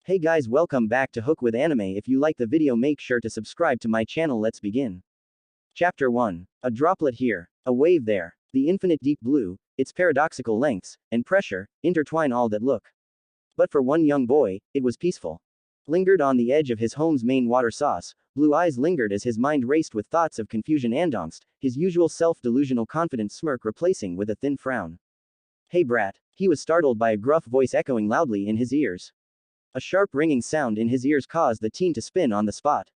Hey guys, welcome back to Hook with Anime. If you like the video, make sure to subscribe to my channel. Let's begin. Chapter 1. A droplet here, a wave there. The infinite deep blue, its paradoxical lengths and pressure intertwine all that look. But for one young boy, it was peaceful. Lingered on the edge of his home's main water source, blue eyes lingered as his mind raced with thoughts of confusion and angst, his usual self-delusional confident smirk replacing with a thin frown. Hey brat. He was startled by a gruff voice echoing loudly in his ears. A sharp ringing sound in his ears caused the teen to spin on the spot.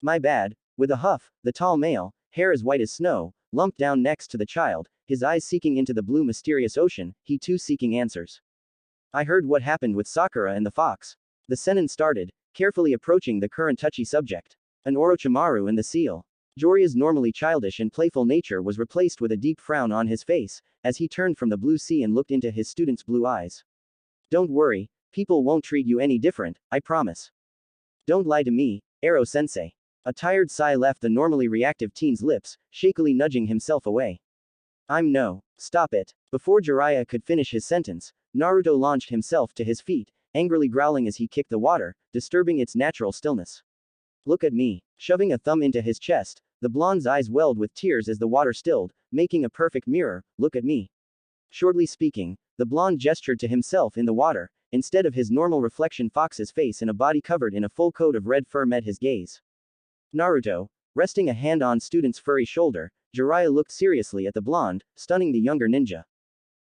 My bad. With a huff, the tall male, hair as white as snow, lumped down next to the child, his eyes seeking into the blue mysterious ocean, he too seeking answers. I heard what happened with Sakura and the fox. The seinen started, carefully approaching the current touchy subject. An Orochimaru and the seal. Jiraiya's normally childish and playful nature was replaced with a deep frown on his face, as he turned from the blue sea and looked into his student's blue eyes. Don't worry, people won't treat you any different, I promise. Don't lie to me, Ero-sensei. A tired sigh left the normally reactive teen's lips, shakily nudging himself away. No. Stop it. Before Jiraiya could finish his sentence, Naruto launched himself to his feet, angrily growling as he kicked the water, disturbing its natural stillness. Look at me. Shoving a thumb into his chest, the blonde's eyes welled with tears as the water stilled, making a perfect mirror. Look at me. Shortly speaking, the blonde gestured to himself in the water. Instead of his normal reflection, Fox's face in a body covered in a full coat of red fur met his gaze. Naruto, resting a hand on student's furry shoulder, Jiraiya looked seriously at the blonde, stunning the younger ninja.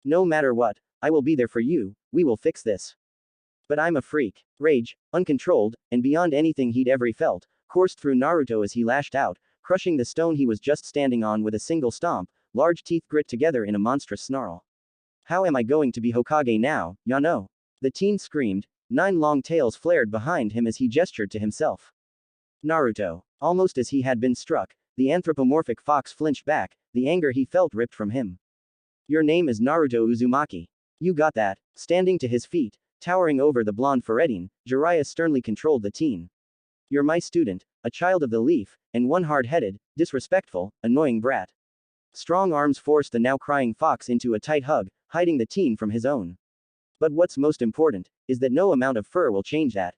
No matter what, I will be there for you, we will fix this. But I'm a freak. Rage, uncontrolled, and beyond anything he'd ever felt, coursed through Naruto as he lashed out, crushing the stone he was just standing on with a single stomp, large teeth grit together in a monstrous snarl. How am I going to be Hokage now, Yano? The teen screamed, 9 long tails flared behind him as he gestured to himself. Naruto. Almost as he had been struck, the anthropomorphic fox flinched back, the anger he felt ripped from him. Your name is Naruto Uzumaki. You got that. Standing to his feet, towering over the blonde Feredine, Jiraiya sternly controlled the teen. You're my student, a child of the leaf, and one hard-headed, disrespectful, annoying brat. Strong arms forced the now crying fox into a tight hug, hiding the teen from his own. But what's most important, is that no amount of fur will change that.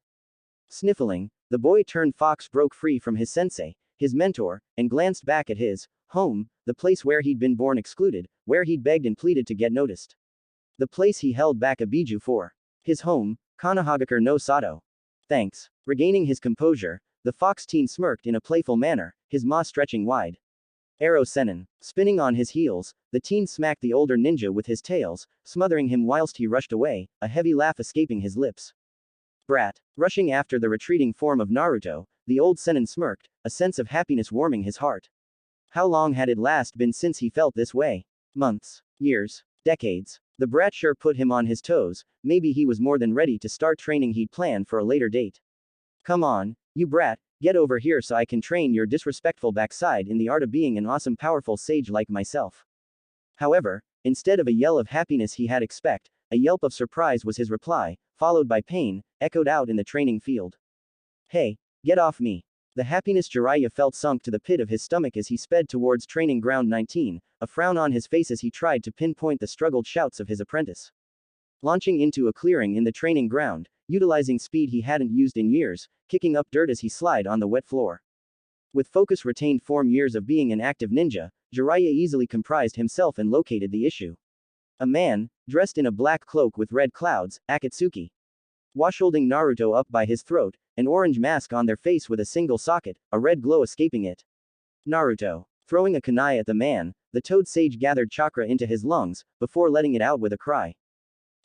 Sniffling, the boy-turned-fox broke free from his sensei, his mentor, and glanced back at his home, the place where he'd been born excluded, where he'd begged and pleaded to get noticed. The place he held back a biju for. His home, Konohagakure no Sato. Thanks. Regaining his composure, the fox teen smirked in a playful manner, his maw stretching wide. Arrow Senin. Spinning on his heels, the teen smacked the older ninja with his tails, smothering him whilst he rushed away, a heavy laugh escaping his lips. Brat. Rushing after the retreating form of Naruto, the old Senin smirked, a sense of happiness warming his heart. How long had it last been since he felt this way? Months. Years. Decades. The brat sure put him on his toes, maybe he was more than ready to start training he'd planned for a later date. Come on, you brat, get over here so I can train your disrespectful backside in the art of being an awesome powerful sage like myself. However, instead of a yell of happiness he had expected, a yelp of surprise was his reply, followed by pain, echoed out in the training field. Hey, get off me. The happiness Jiraiya felt sunk to the pit of his stomach as he sped towards training ground 19, a frown on his face as he tried to pinpoint the struggled shouts of his apprentice. Launching into a clearing in the training ground, utilizing speed he hadn't used in years, kicking up dirt as he slid on the wet floor. With focus retained from years of being an active ninja, Jiraiya easily comprised himself and located the issue. A man, dressed in a black cloak with red clouds, Akatsuki. Holding Naruto up by his throat, an orange mask on their face with a single socket, a red glow escaping it. Naruto. Throwing a kunai at the man, the toad sage gathered chakra into his lungs, before letting it out with a cry.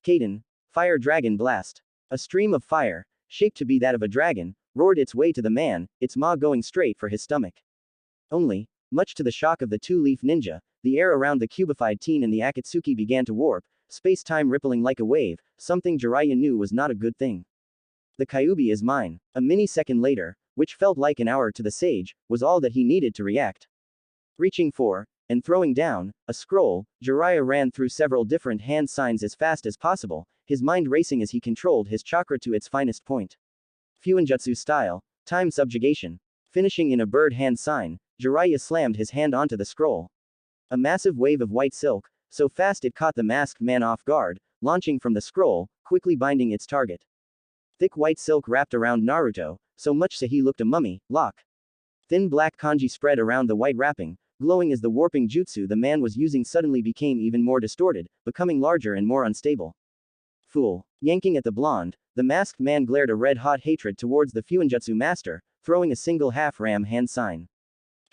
Kaden. Fire Dragon Blast. A stream of fire, shaped to be that of a dragon, roared its way to the man, its maw going straight for his stomach. Only, much to the shock of the two-leaf ninja, the air around the cubified teen and the Akatsuki began to warp, space-time rippling like a wave, something Jiraiya knew was not a good thing. The Kyuubi is mine. A mini-second later, which felt like an hour to the sage, was all that he needed to react. Reaching for, and throwing down, a scroll, Jiraiya ran through several different hand signs as fast as possible, his mind racing as he controlled his chakra to its finest point. Fuinjutsu style, time subjugation. Finishing in a bird hand sign, Jiraiya slammed his hand onto the scroll. A massive wave of white silk, so fast it caught the masked man off guard, launching from the scroll, quickly binding its target. Thick white silk wrapped around Naruto, so much so he looked a mummy. Lock. Thin black kanji spread around the white wrapping, glowing as the warping jutsu the man was using suddenly became even more distorted, becoming larger and more unstable. Fool. Yanking at the blonde, the masked man glared a red-hot hatred towards the Fuinjutsu master, throwing a single half-ram hand sign.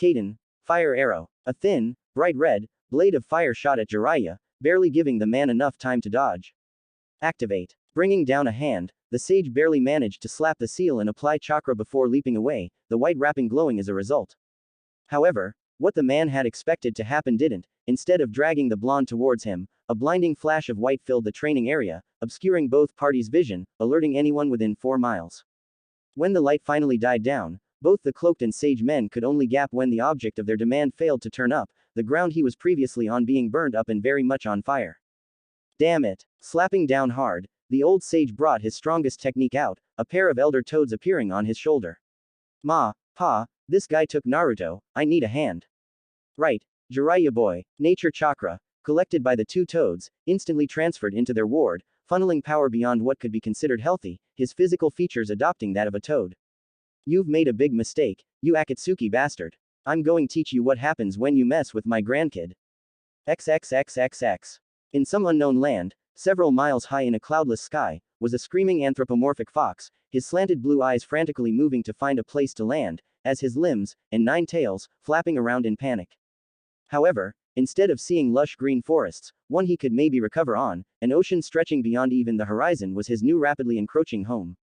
Kaden. Fire arrow. A thin, bright red, blade of fire shot at Jiraiya, barely giving the man enough time to dodge. Activate. Bringing down a hand, the sage barely managed to slap the seal and apply chakra before leaping away, the white wrapping glowing as a result. However, what the man had expected to happen didn't. Instead of dragging the blonde towards him, a blinding flash of white filled the training area, obscuring both parties' vision, alerting anyone within 4 miles. When the light finally died down, both the cloaked and sage men could only gap when the object of their demand failed to turn up, the ground he was previously on being burned up and very much on fire. Damn it. Slapping down hard, the old sage brought his strongest technique out, a pair of elder toads appearing on his shoulder. Ma, Pa, this guy took Naruto, I need a hand. Right. Jiraiya boy, nature chakra, collected by the two toads, instantly transferred into their ward, funneling power beyond what could be considered healthy, his physical features adopting that of a toad. You've made a big mistake, you Akatsuki bastard. I'm going to teach you what happens when you mess with my grandkid. XXXXX. In some unknown land, several miles high in a cloudless sky, was a screaming anthropomorphic fox, his slanted blue eyes frantically moving to find a place to land, as his limbs, and 9 tails, flapping around in panic. However, instead of seeing lush green forests, one he could maybe recover on, an ocean stretching beyond even the horizon was his new rapidly encroaching home.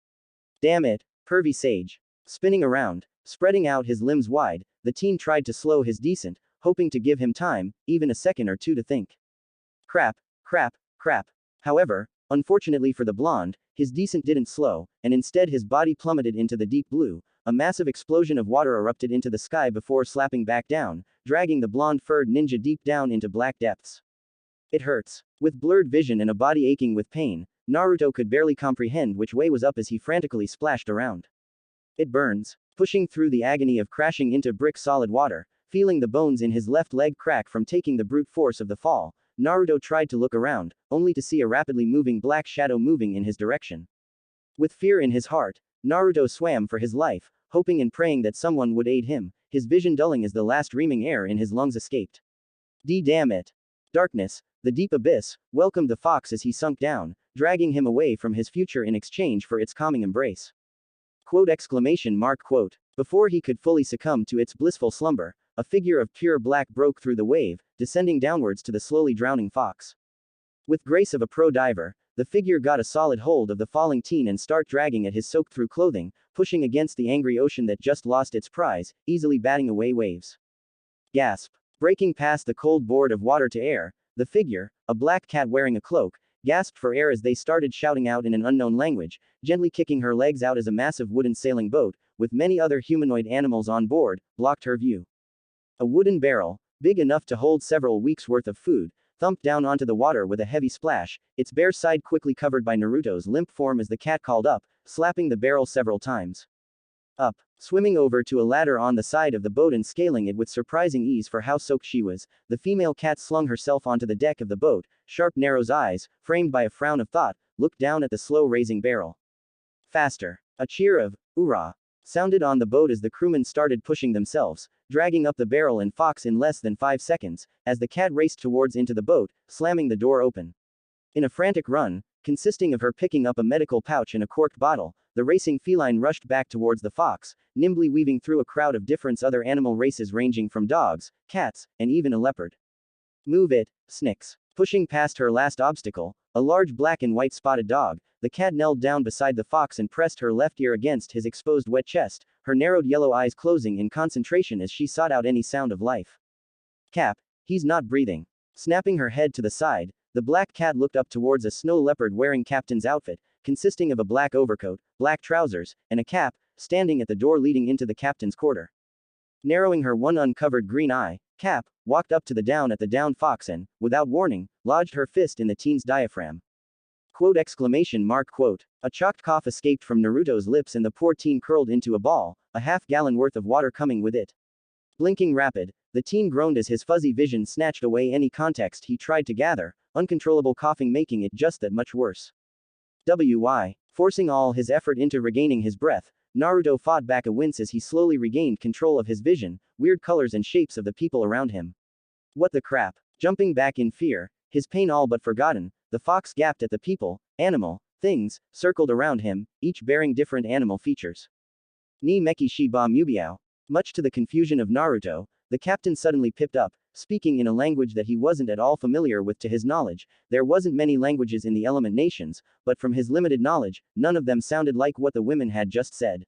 Damn it, pervy sage. Spinning around, spreading out his limbs wide, the teen tried to slow his descent, hoping to give him time, even a second or two to think. Crap, crap, crap. However, unfortunately for the blonde, his descent didn't slow, and instead his body plummeted into the deep blue. A massive explosion of water erupted into the sky before slapping back down, dragging the blonde-furred ninja deep down into black depths. It hurts. With blurred vision and a body aching with pain, Naruto could barely comprehend which way was up as he frantically splashed around. It burns. Pushing through the agony of crashing into brick-solid water, feeling the bones in his left leg crack from taking the brute force of the fall, Naruto tried to look around, only to see a rapidly moving black shadow moving in his direction. With fear in his heart, Naruto swam for his life, hoping and praying that someone would aid him, his vision dulling as the last reaming air in his lungs escaped. Damn it. Darkness, the deep abyss, welcomed the fox as he sunk down, dragging him away from his future in exchange for its calming embrace. Quote! Before he could fully succumb to its blissful slumber, a figure of pure black broke through the wave, descending downwards to the slowly drowning fox. With grace of a pro diver, the figure got a solid hold of the falling teen and start dragging at his soaked-through clothing, pushing against the angry ocean that just lost its prize, easily batting away waves. Gasp. Breaking past the cold board of water to air, the figure, a black cat wearing a cloak, gasped for air as they started shouting out in an unknown language, gently kicking her legs out as a massive wooden sailing boat, with many other humanoid animals on board, blocked her view. A wooden barrel, big enough to hold several weeks' worth of food, thumped down onto the water with a heavy splash, its bare side quickly covered by Naruto's limp form as the cat called up, slapping the barrel several times. Up. Swimming over to a ladder on the side of the boat and scaling it with surprising ease for how soaked she was, the female cat slung herself onto the deck of the boat, sharp narrow eyes, framed by a frown of thought, looked down at the slow raising barrel. Faster. A cheer of, "Oorah!" sounded on the boat as the crewmen started pushing themselves, dragging up the barrel and fox in less than 5 seconds, as the cat raced towards into the boat, slamming the door open. In a frantic run, consisting of her picking up a medical pouch and a corked bottle, the racing feline rushed back towards the fox, nimbly weaving through a crowd of different other animal races ranging from dogs, cats, and even a leopard. Move it, Snicks. Pushing past her last obstacle, a large black and white spotted dog, the cat knelt down beside the fox and pressed her left ear against his exposed wet chest, her narrowed yellow eyes closing in concentration as she sought out any sound of life. Cap, he's not breathing. Snapping her head to the side, the black cat looked up towards a snow leopard wearing captain's outfit, consisting of a black overcoat, black trousers, and a cap, standing at the door leading into the captain's quarter. Narrowing her one uncovered green eye, Cap walked up to the downed fox and, without warning, lodged her fist in the teen's diaphragm. Quote! A chocked cough escaped from Naruto's lips and the poor teen curled into a ball, a half-gallon worth of water coming with it. Blinking rapid, the teen groaned as his fuzzy vision snatched away any context he tried to gather, uncontrollable coughing making it just that much worse. Forcing all his effort into regaining his breath, Naruto fought back a wince as he slowly regained control of his vision, weird colors and shapes of the people around him. What the crap? Jumping back in fear, his pain all but forgotten, the fox gaped at the people, things, circled around him, each bearing different animal features. Ni meki shi ba mubiao. Much to the confusion of Naruto, the captain suddenly pipped up, speaking in a language that he wasn't at all familiar with. To his knowledge, there wasn't many languages in the element nations, but from his limited knowledge, none of them sounded like what the women had just said.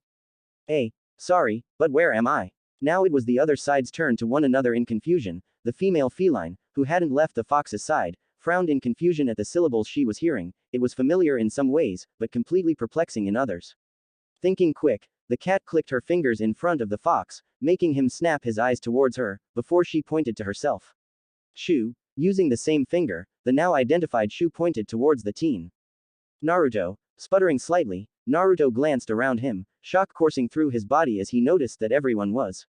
Hey, sorry, but where am I? Now it was the other side's turn to one another in confusion. The female feline, who hadn't left the fox's side, frowned in confusion at the syllables she was hearing. It was familiar in some ways, but completely perplexing in others. Thinking quick, the cat clicked her fingers in front of the fox, making him snap his eyes towards her, before she pointed to herself. Shu, using the same finger, the now identified Shu pointed towards the teen. Naruto, sputtering slightly, Naruto glanced around him, shock coursing through his body as he noticed that everyone was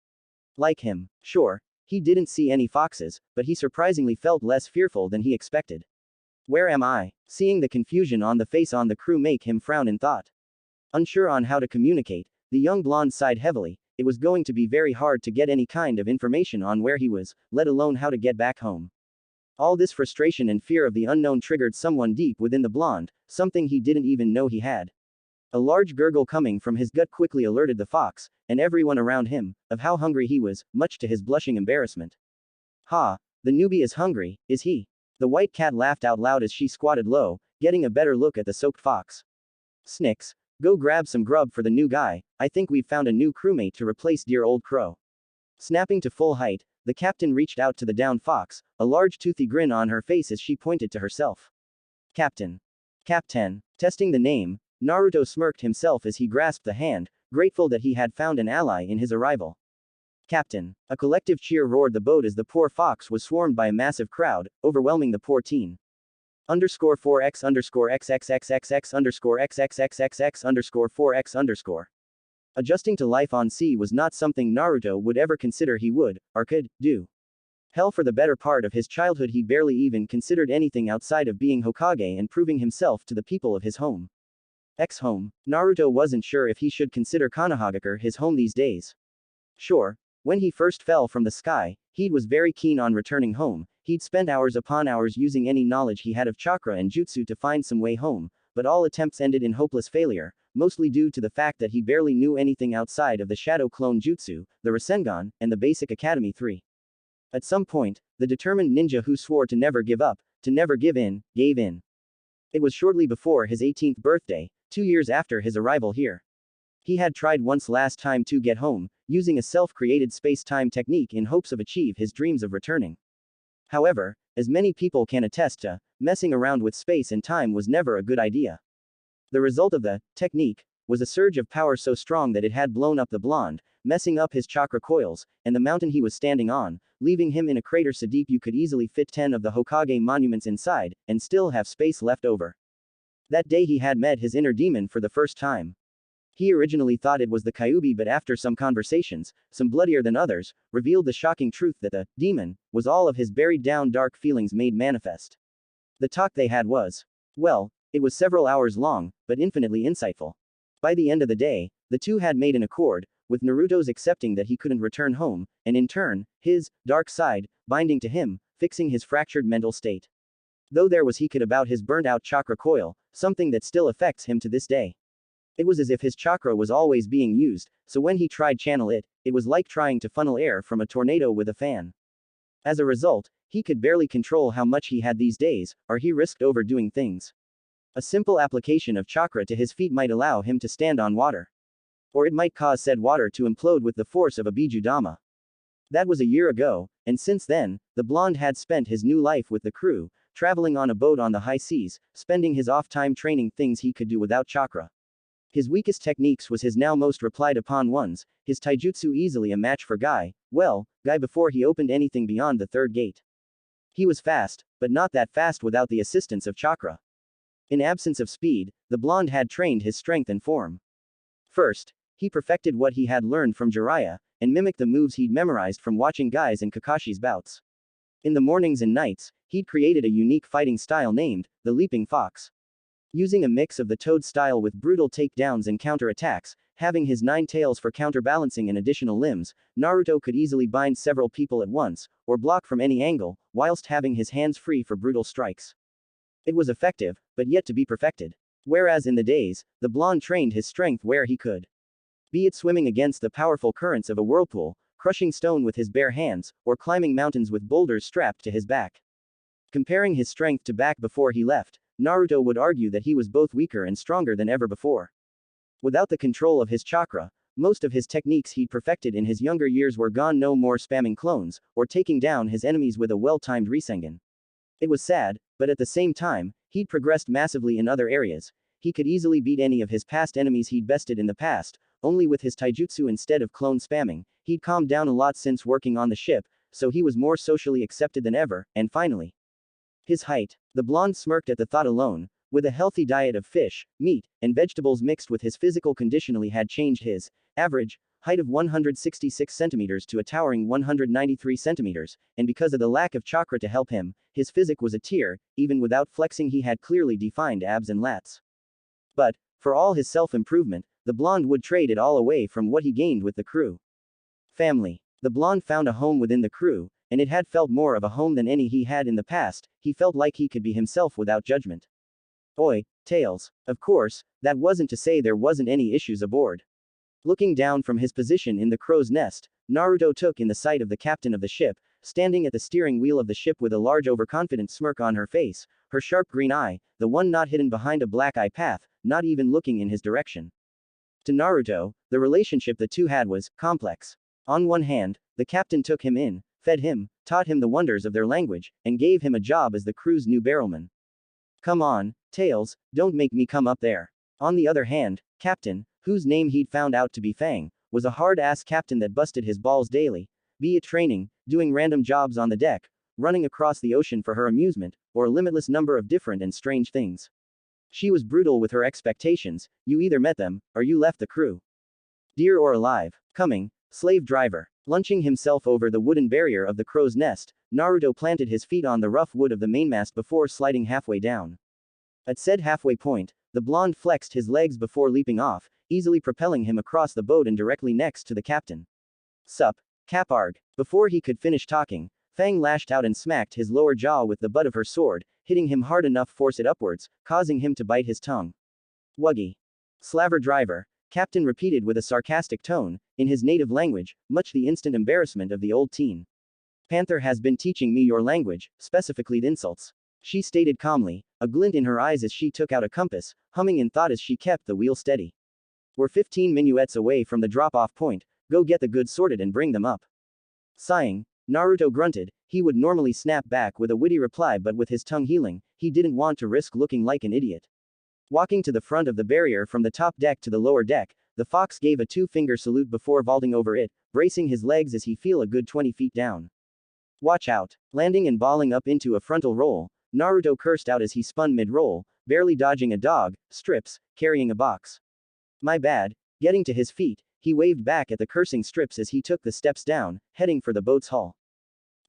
like him. Sure, he didn't see any foxes, but he surprisingly felt less fearful than he expected. Where am I? Seeing the confusion on the face on the crew make him frown in thought. Unsure on how to communicate, the young blonde sighed heavily. It was going to be very hard to get any kind of information on where he was, let alone how to get back home. All this frustration and fear of the unknown triggered someone deep within the blonde, something he didn't even know he had. A large gurgle coming from his gut quickly alerted the fox, and everyone around him, of how hungry he was, much to his blushing embarrassment. Ha, the newbie is hungry, is he? The white cat laughed out loud as she squatted low, getting a better look at the soaked fox. Snicks, go grab some grub for the new guy. I think we've found a new crewmate to replace dear old crow. Snapping to full height, the captain reached out to the downed fox, a large toothy grin on her face as she pointed to herself. Captain. Captain. Testing the name, Naruto smirked himself as he grasped the hand, grateful that he had found an ally in his arrival. Captain. A collective cheer roared the boat as the poor fox was swarmed by a massive crowd, overwhelming the poor teen. Underscore 4x underscore xxxxx underscore xxxxx underscore 4x underscore. Adjusting to life on sea was not something Naruto would ever consider he would, or could, do. Hell, for the better part of his childhood he barely even considered anything outside of being Hokage and proving himself to the people of his home. Ex-home, Naruto wasn't sure if he should consider Konohagakure his home these days. Sure, when he first fell from the sky, he was very keen on returning home. He'd spent hours upon hours using any knowledge he had of chakra and jutsu to find some way home, but all attempts ended in hopeless failure, mostly due to the fact that he barely knew anything outside of the Shadow Clone Jutsu, the Rasengan, and the Basic Academy 3. At some point, the determined ninja who swore to never give up, to never give in, gave in. It was shortly before his 18th birthday, 2 years after his arrival here. He had tried once last time to get home, using a self-created space-time technique in hopes of achieve his dreams of returning. However, as many people can attest to, messing around with space and time was never a good idea. The result of the technique was a surge of power so strong that it had blown up the blonde, messing up his chakra coils, and the mountain he was standing on, leaving him in a crater so deep you could easily fit 10 of the Hokage monuments inside, and still have space left over. That day he had met his inner demon for the first time. He originally thought it was the Kyuubi, but after some conversations, some bloodier than others, revealed the shocking truth that the demon was all of his buried down dark feelings made manifest. The talk they had was, well, it was several hours long, but infinitely insightful. By the end of the day, the two had made an accord, with Naruto's accepting that he couldn't return home, and in turn, his dark side binding to him, fixing his fractured mental state. Though there was Hikid about his burnt out chakra coil, something that still affects him to this day. It was as if his chakra was always being used, so when he tried channel it, it was like trying to funnel air from a tornado with a fan. As a result, he could barely control how much he had these days, or he risked overdoing things. A simple application of chakra to his feet might allow him to stand on water. Or it might cause said water to implode with the force of a Bijudama. That was a year ago, and since then, the blonde had spent his new life with the crew, traveling on a boat on the high seas, spending his off-time training things he could do without chakra. His weakest techniques was his now most relied upon ones, his taijutsu easily a match for Guy before he opened anything beyond the third gate. He was fast, but not that fast without the assistance of chakra. In absence of speed, the blonde had trained his strength and form. First, he perfected what he had learned from Jiraiya, and mimicked the moves he'd memorized from watching Guy's and Kakashi's bouts. In the mornings and nights, he'd created a unique fighting style named the Leaping Fox. Using a mix of the toad style with brutal takedowns and counter-attacks, having his 9 tails for counterbalancing and additional limbs, Naruto could easily bind several people at once, or block from any angle, whilst having his hands free for brutal strikes. It was effective, but yet to be perfected. Whereas in the days, the blonde trained his strength where he could. Be it swimming against the powerful currents of a whirlpool, crushing stone with his bare hands, or climbing mountains with boulders strapped to his back. Comparing his strength to back before he left, Naruto would argue that he was both weaker and stronger than ever before. Without the control of his chakra, most of his techniques he'd perfected in his younger years were gone. No more spamming clones, or taking down his enemies with a well-timed Rasengan. It was sad, but at the same time, he'd progressed massively in other areas. He could easily beat any of his past enemies he'd bested in the past, only with his taijutsu instead of clone spamming. He'd calmed down a lot since working on the ship, so he was more socially accepted than ever, and finally. His height. The blonde smirked at the thought alone. With a healthy diet of fish, meat, and vegetables mixed with his physical conditionally had changed his average height of 166 centimeters to a towering 193 centimeters, and because of the lack of chakra to help him, his physique was a tier. Even without flexing he had clearly defined abs and lats. But, for all his self-improvement, the blonde would trade it all away from what he gained with the crew. Family. The blonde found a home within the crew, and it had felt more of a home than any he had in the past. He felt like he could be himself without judgment. Oi, Tails. Of course, that wasn't to say there wasn't any issues aboard. Looking down from his position in the crow's nest, Naruto took in the sight of the captain of the ship, standing at the steering wheel of the ship with a large overconfident smirk on her face, her sharp green eye, the one not hidden behind a black eye path, not even looking in his direction. To Naruto, the relationship the two had was complex. On one hand, the captain took him in, fed him, taught him the wonders of their language, and gave him a job as the crew's new barrelman. Come on, Tails, don't make me come up there. On the other hand, Captain, whose name he'd found out to be Fang, was a hard-ass captain that busted his balls daily, be it training, doing random jobs on the deck, running across the ocean for her amusement, or a limitless number of different and strange things. She was brutal with her expectations. You either met them, or you left the crew. Dear or alive, coming, slave driver. Lunching himself over the wooden barrier of the crow's nest, Naruto planted his feet on the rough wood of the mainmast before sliding halfway down. At said halfway point, the blonde flexed his legs before leaping off, easily propelling him across the boat and directly next to the captain. Sup, Caparg. Before he could finish talking, Fang lashed out and smacked his lower jaw with the butt of her sword, hitting him hard enough to force it upwards, causing him to bite his tongue. Wuggy. Slaver driver, Captain repeated with a sarcastic tone, in his native language, much the instant embarrassment of the old teen. Panther has been teaching me your language, specifically the insults. She stated calmly, a glint in her eyes as she took out a compass, humming in thought as she kept the wheel steady. We're 15 minuets away from the drop-off point, go get the goods sorted and bring them up. Sighing, Naruto grunted. He would normally snap back with a witty reply, but with his tongue healing, he didn't want to risk looking like an idiot. Walking to the front of the barrier from the top deck to the lower deck, the fox gave a two-finger salute before vaulting over it, bracing his legs as he fell a good 20 feet down. Watch out. Landing and balling up into a frontal roll, Naruto cursed out as he spun mid-roll, barely dodging a dog, strips, carrying a box. My bad. Getting to his feet, he waved back at the cursing strips as he took the steps down, heading for the boat's hull.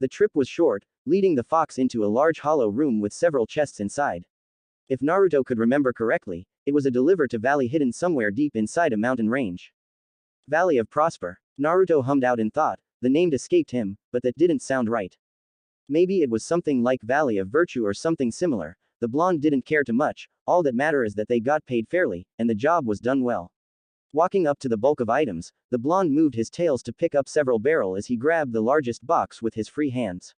The trip was short, leading the fox into a large hollow room with several chests inside. If Naruto could remember correctly, it was a deliver to valley hidden somewhere deep inside a mountain range. Valley of Prosper. Naruto hummed out in thought. The name escaped him, but that didn't sound right. Maybe it was something like Valley of Virtue or something similar. The blonde didn't care too much, all that mattered is that they got paid fairly, and the job was done well. Walking up to the bulk of items, the blonde moved his tails to pick up several barrels as he grabbed the largest box with his free hands.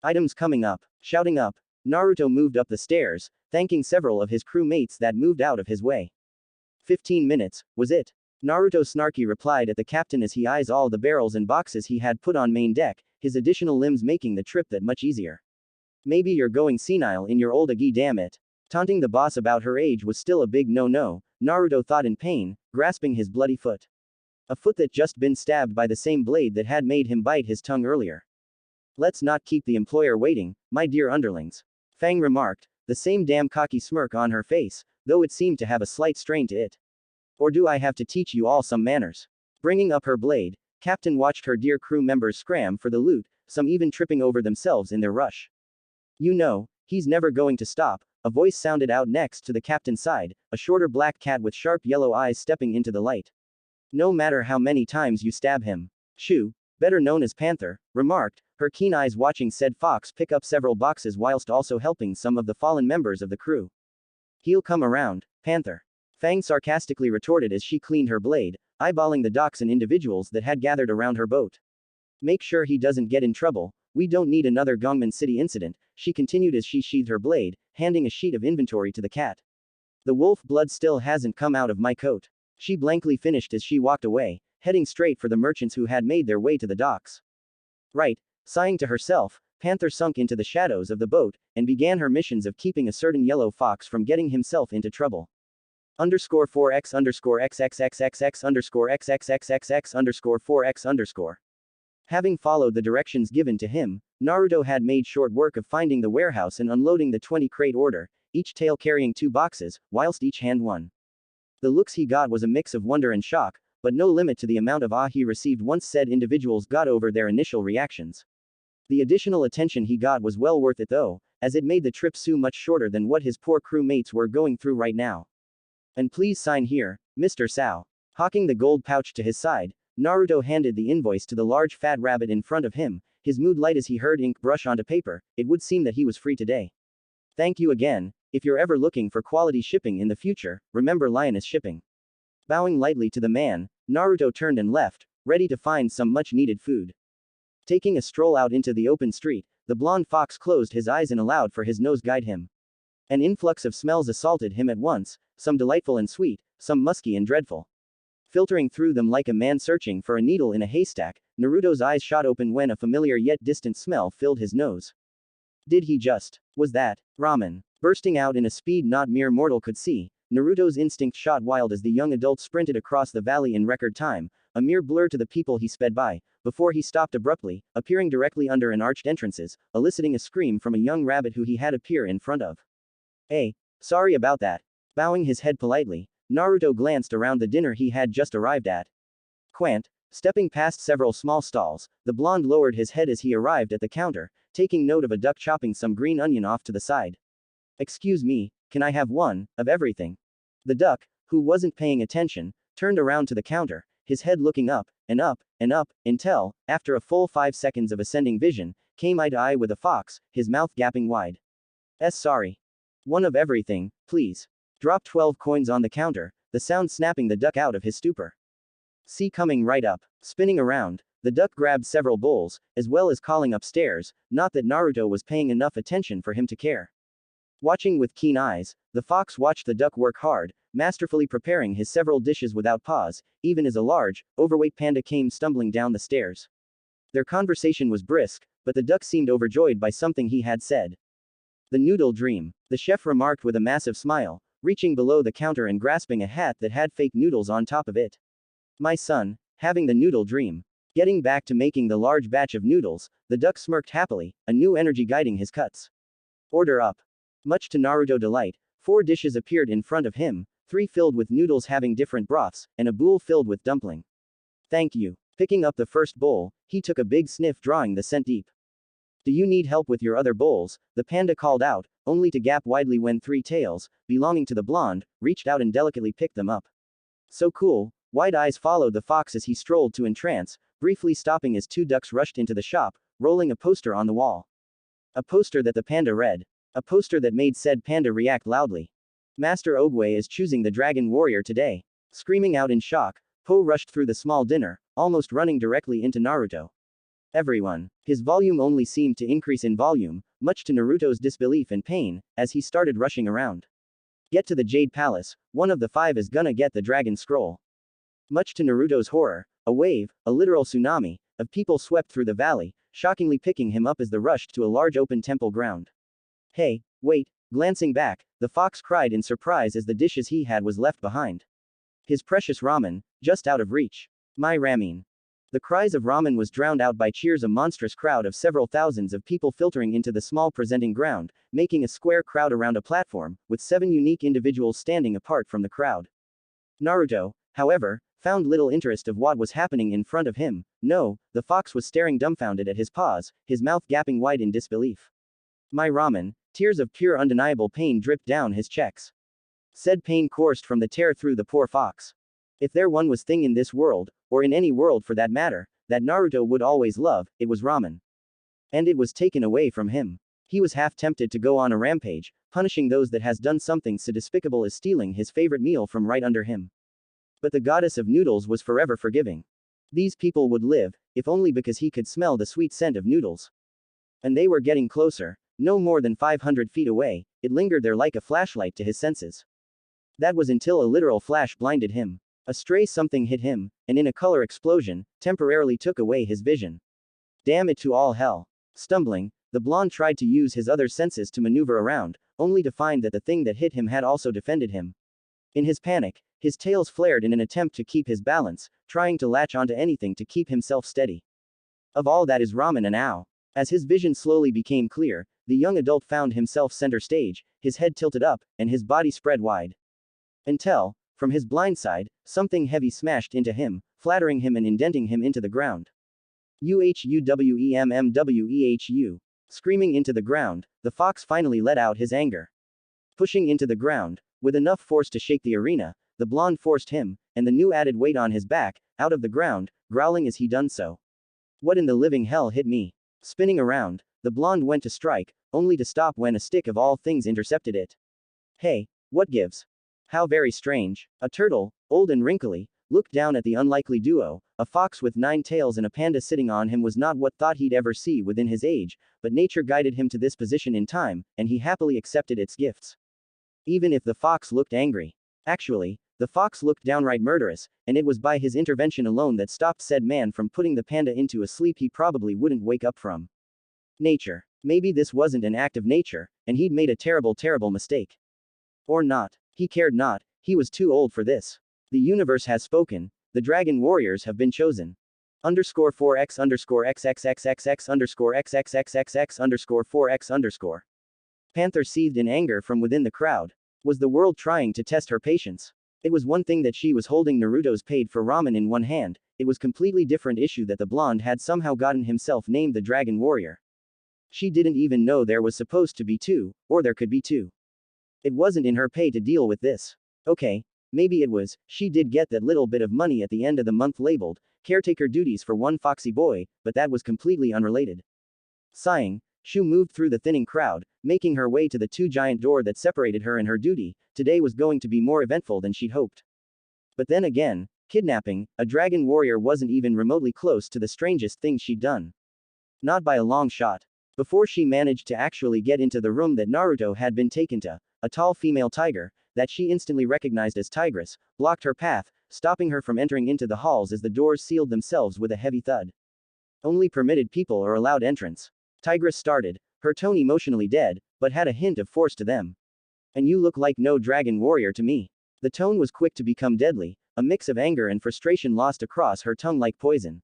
Items coming up. Shouting up, Naruto moved up the stairs, thanking several of his crewmates that moved out of his way. 15 minutes, was it? Naruto snarky replied at the captain as he eyes all the barrels and boxes he had put on main deck, his additional limbs making the trip that much easier. Maybe you're going senile in your old agi, damn it. Taunting the boss about her age was still a big no-no, Naruto thought in pain, grasping his bloody foot. A foot that just been stabbed by the same blade that had made him bite his tongue earlier. Let's not keep the employer waiting, my dear underlings. Fang remarked, the same damn cocky smirk on her face, though it seemed to have a slight strain to it. Or do I have to teach you all some manners? Bringing up her blade, Captain watched her dear crew members scram for the loot, some even tripping over themselves in their rush. You know, he's never going to stop, a voice sounded out next to the captain's side, a shorter black cat with sharp yellow eyes stepping into the light. No matter how many times you stab him. Shu, better known as Panther, remarked, her keen eyes watching said fox pick up several boxes whilst also helping some of the fallen members of the crew. He'll come around, Panther. Fang sarcastically retorted as she cleaned her blade, eyeballing the docks and individuals that had gathered around her boat. Make sure he doesn't get in trouble, we don't need another Gongman City incident, she continued as she sheathed her blade, handing a sheet of inventory to the cat. The wolf blood still hasn't come out of my coat. She blankly finished as she walked away, heading straight for the merchants who had made their way to the docks. Right, sighing to herself, Panther sunk into the shadows of the boat, and began her missions of keeping a certain yellow fox from getting himself into trouble. Underscore 4x underscore xxxxx underscore xxxxx underscore 4x underscore. Having followed the directions given to him, Naruto had made short work of finding the warehouse and unloading the 20-crate order, each tail carrying 2 boxes, whilst each hand one. The looks he got was a mix of wonder and shock, but no limit to the amount of awe he received once said individuals got over their initial reactions. The additional attention he got was well worth it though, as it made the trip so much shorter than what his poor crewmates were going through right now. And please sign here, Mr. Sao. Hawking the gold pouch to his side, Naruto handed the invoice to the large fat rabbit in front of him, his mood light as he heard ink brush onto paper. It would seem that he was free today. Thank you again. If you're ever looking for quality shipping in the future, remember Lioness Shipping. Bowing lightly to the man, Naruto turned and left, ready to find some much-needed food. Taking a stroll out into the open street, the blonde fox closed his eyes and allowed for his nose guide him. An influx of smells assaulted him at once, some delightful and sweet, some musky and dreadful. Filtering through them like a man searching for a needle in a haystack, Naruto's eyes shot open when a familiar yet distant smell filled his nose. Did he just? Was that ramen? Bursting out in a speed not mere mortal could see, Naruto's instinct shot wild as the young adult sprinted across the valley in record time, a mere blur to the people he sped by, before he stopped abruptly, appearing directly under an arched entrances, eliciting a scream from a young rabbit who he had appear in front of. Hey, sorry about that. Bowing his head politely, Naruto glanced around the dinner he had just arrived at. Quant, stepping past several small stalls, the blonde lowered his head as he arrived at the counter, taking note of a duck chopping some green onion off to the side. Excuse me, can I have one of everything? The duck, who wasn't paying attention, turned around to the counter, his head looking up, and up, and up, until, after a full 5 seconds of ascending vision, came eye to eye with a fox, his mouth gaping wide. Sorry. One of everything, please. Drop 12 coins on the counter, the sound snapping the duck out of his stupor. See coming right up. Spinning around, the duck grabbed several bowls, as well as calling upstairs, not that Naruto was paying enough attention for him to care. Watching with keen eyes, the fox watched the duck work hard, masterfully preparing his several dishes without pause, even as a large, overweight panda came stumbling down the stairs. Their conversation was brisk, but the duck seemed overjoyed by something he had said. The noodle dream, the chef remarked with a massive smile, reaching below the counter and grasping a hat that had fake noodles on top of it. My son, having the noodle dream. Getting back to making the large batch of noodles, the duck smirked happily, a new energy guiding his cuts. Order up. Much to Naruto's delight, 4 dishes appeared in front of him, 3 filled with noodles having different broths, and a bowl filled with dumpling. Thank you. Picking up the first bowl, he took a big sniff drawing the scent deep. Do you need help with your other bowls? The panda called out, only to gap widely when 3 tails, belonging to the blonde, reached out and delicately picked them up. So cool. Wide eyes followed the fox as he strolled to entrance, briefly stopping as 2 ducks rushed into the shop, rolling a poster on the wall. A poster that the panda read. A poster that made said panda react loudly. Master Ogwe is choosing the Dragon Warrior today. Screaming out in shock, Po rushed through the small dinner, almost running directly into Naruto. Everyone. His volume only seemed to increase in volume, much to Naruto's disbelief and pain, as he started rushing around. Get to the Jade Palace, one of the 5 is gonna get the Dragon Scroll. Much to Naruto's horror, a wave, a literal tsunami, of people swept through the valley, shockingly picking him up as they rushed to a large open temple ground. Hey, wait, glancing back, the fox cried in surprise as the dishes he had was left behind. His precious ramen, just out of reach. My ramen. The cries of ramen was drowned out by cheers, a monstrous crowd of several thousands of people filtering into the small presenting ground, making a square crowd around a platform, with 7 unique individuals standing apart from the crowd. Naruto, however, found little interest of what was happening in front of him. No, the fox was staring dumbfounded at his paws, his mouth gaping wide in disbelief. My ramen, Tears of pure undeniable pain dripped down his cheeks. Said pain coursed from the tear through the poor fox. If there one was thing in this world, or in any world for that matter, that Naruto would always love, it was ramen. And it was taken away from him. He was half tempted to go on a rampage, punishing those that has done something so despicable as stealing his favorite meal from right under him. But the goddess of noodles was forever forgiving. These people would live, if only because he could smell the sweet scent of noodles. And they were getting closer, no more than 500 feet away, it lingered there like a flashlight to his senses. That was until a literal flash blinded him. A stray something hit him, and in a color explosion, temporarily took away his vision. Damn it to all hell. Stumbling, the blonde tried to use his other senses to maneuver around, only to find that the thing that hit him had also defended him. In his panic, his tails flared in an attempt to keep his balance, trying to latch onto anything to keep himself steady. Of all that is ramen and ow. As his vision slowly became clear, the young adult found himself center stage, his head tilted up, and his body spread wide. Until, from his blind side, something heavy smashed into him, flattering him and indenting him into the ground. Uhuwemmwehu. Screaming into the ground, the fox finally let out his anger. Pushing into the ground, with enough force to shake the arena, the blonde forced him, and the new added weight on his back, out of the ground, growling as he done so. What in the living hell hit me? Spinning around, the blonde went to strike, only to stop when a stick of all things intercepted it. Hey, what gives? How very strange. A turtle, old and wrinkly, looked down at the unlikely duo. A fox with 9 tails and a panda sitting on him was not what thought he'd ever see within his age, but nature guided him to this position in time, and he happily accepted its gifts. Even if the fox looked angry. Actually, the fox looked downright murderous, and it was by his intervention alone that stopped said man from putting the panda into a sleep he probably wouldn't wake up from. Nature. Maybe this wasn't an act of nature, and he'd made a terrible, terrible mistake. Or not. He cared not, he was too old for this. The universe has spoken, the dragon warriors have been chosen. Underscore 4x underscore xxxxx underscore xxxxx underscore 4x underscore. Panther seethed in anger from within the crowd. Was the world trying to test her patience? It was one thing that she was holding Naruto's paid for ramen in one hand, it was completely different issue that the blonde had somehow gotten himself named the dragon warrior. She didn't even know there was supposed to be 2, or there could be 2. It wasn't in her pay to deal with this. Okay, maybe it was, she did get that little bit of money at the end of the month labeled, caretaker duties for one foxy boy, but that was completely unrelated. Sighing, Shu moved through the thinning crowd, making her way to the 2 giant door that separated her and her duty. Today was going to be more eventful than she'd hoped. But then again, kidnapping a dragon warrior wasn't even remotely close to the strangest thing she'd done. Not by a long shot. Before she managed to actually get into the room that Naruto had been taken to, a tall female tiger, that she instantly recognized as Tigress, blocked her path, stopping her from entering into the halls as the doors sealed themselves with a heavy thud. Only permitted people are allowed entrance. Tigress started, her tone emotionally dead, but had a hint of force to them. And you look like no dragon warrior to me. The tone was quick to become deadly, a mix of anger and frustration lost across her tongue like poison.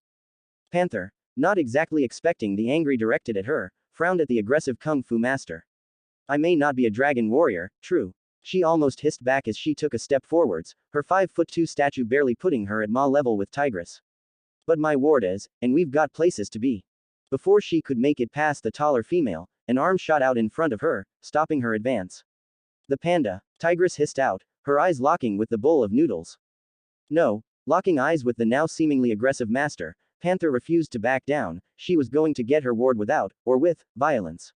Panther, not exactly expecting the angry directed at her, frowned at the aggressive kung fu master. I may not be a dragon warrior, true. She almost hissed back as she took a step forwards, her 5'2" statue barely putting her at maw level with Tigress. But my ward is, and we've got places to be. Before she could make it past the taller female, an arm shot out in front of her, stopping her advance. The panda, Tigress hissed out, her eyes locking with the bowl of noodles. No, locking eyes with the now seemingly aggressive master, Panther refused to back down, she was going to get her ward without, or with, violence.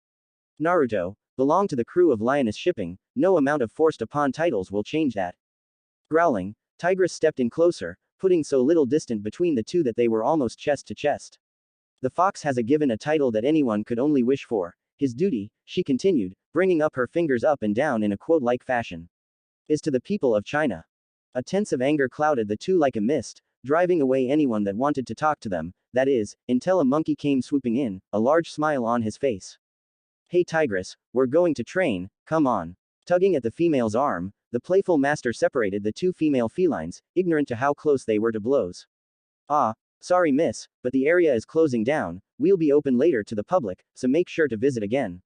Naruto, belong to the crew of Lioness Shipping, no amount of forced upon titles will change that. Growling, Tigress stepped in closer, putting so little distance between the two that they were almost chest to chest. The fox has given a title that anyone could only wish for. His duty, she continued, bringing up her fingers up and down in a quote-like fashion, is to the people of China. A tense of anger clouded the two like a mist, driving away anyone that wanted to talk to them, that is, until a monkey came swooping in, a large smile on his face. Hey Tigress, we're going to train, come on. Tugging at the female's arm, the playful master separated the 2 female felines, ignorant to how close they were to blows. Ah, sorry miss, but the area is closing down, we'll be open later to the public, so make sure to visit again.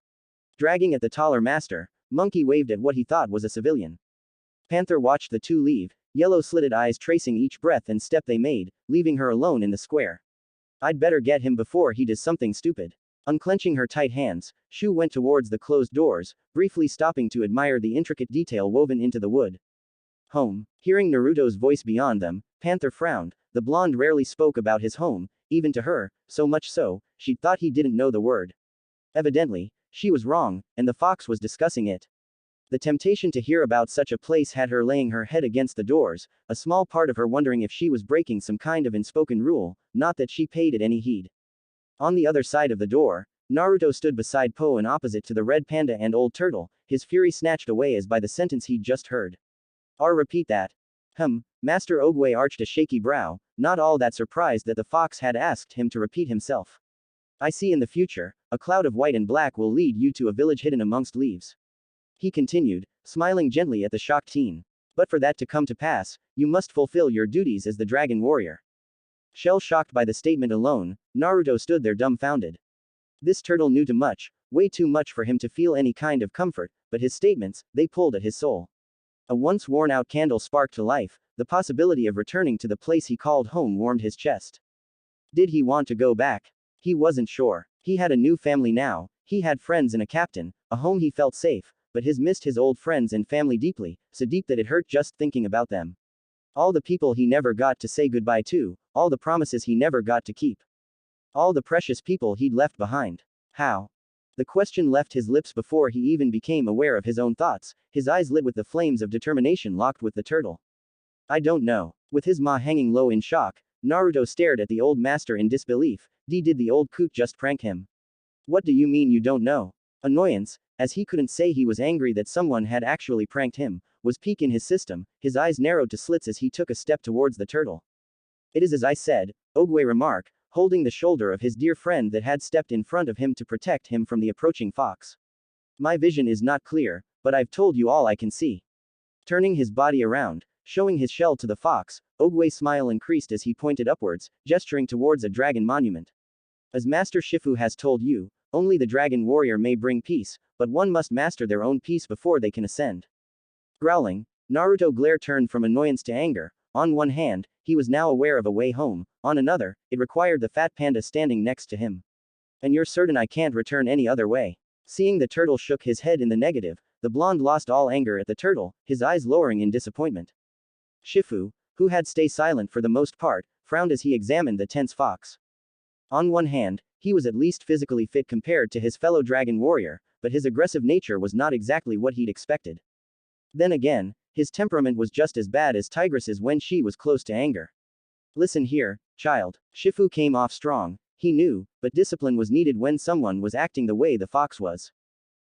Dragging at the taller master, Monkey waved at what he thought was a civilian. Panther watched the 2 leave, yellow-slitted eyes tracing each breath and step they made, leaving her alone in the square. I'd better get him before he does something stupid. Unclenching her tight hands, Shu went towards the closed doors, briefly stopping to admire the intricate detail woven into the wood. Home. Hearing Naruto's voice beyond them, Panther frowned. The blonde rarely spoke about his home, even to her, so much so, she thought he didn't know the word. Evidently, she was wrong, and the fox was discussing it. The temptation to hear about such a place had her laying her head against the doors, a small part of her wondering if she was breaking some kind of unspoken rule, not that she paid it any heed. On the other side of the door, Naruto stood beside Po and opposite to the red panda and old turtle, his fury snatched away as by the sentence he'd just heard. Repeat that. Master Ogwe arched a shaky brow, not all that surprised that the fox had asked him to repeat himself. I see in the future, a cloud of white and black will lead you to a village hidden amongst leaves. He continued, smiling gently at the shocked teen. But for that to come to pass, you must fulfill your duties as the dragon warrior. Shell-shocked by the statement alone, Naruto stood there dumbfounded. This turtle knew too much, way too much for him to feel any kind of comfort, but his statements, they pulled at his soul. A once worn-out candle sparked to life, the possibility of returning to the place he called home warmed his chest. Did he want to go back? He wasn't sure. He had a new family now, he had friends and a captain, a home he felt safe, but he missed his old friends and family deeply, so deep that it hurt just thinking about them. All the people he never got to say goodbye to, all the promises he never got to keep. All the precious people he'd left behind. How? The question left his lips before he even became aware of his own thoughts, his eyes lit with the flames of determination locked with the turtle. I don't know. With his maw hanging low in shock, Naruto stared at the old master in disbelief. Did the old coot just prank him? What do you mean you don't know? Annoyance, as he couldn't say he was angry that someone had actually pranked him, was peak in his system, his eyes narrowed to slits as he took a step towards the turtle. It is as I said, Ogwe remarked, holding the shoulder of his dear friend that had stepped in front of him to protect him from the approaching fox. My vision is not clear, but I've told you all I can see. Turning his body around, showing his shell to the fox, Ogwe's smile increased as he pointed upwards, gesturing towards a dragon monument. As Master Shifu has told you, only the dragon warrior may bring peace, but one must master their own peace before they can ascend. Growling, Naruto glare turned from annoyance to anger. On one hand, he was now aware of a way home, on another, it required the fat panda standing next to him. And you're certain I can't return any other way? Seeing the turtle shook his head in the negative, the blonde lost all anger at the turtle, his eyes lowering in disappointment. Shifu, who had stayed silent for the most part, frowned as he examined the tense fox. On one hand, he was at least physically fit compared to his fellow dragon warrior, but his aggressive nature was not exactly what he'd expected. Then again, his temperament was just as bad as Tigress's when she was close to anger. Listen here, child. Shifu came off strong, he knew, but discipline was needed when someone was acting the way the fox was.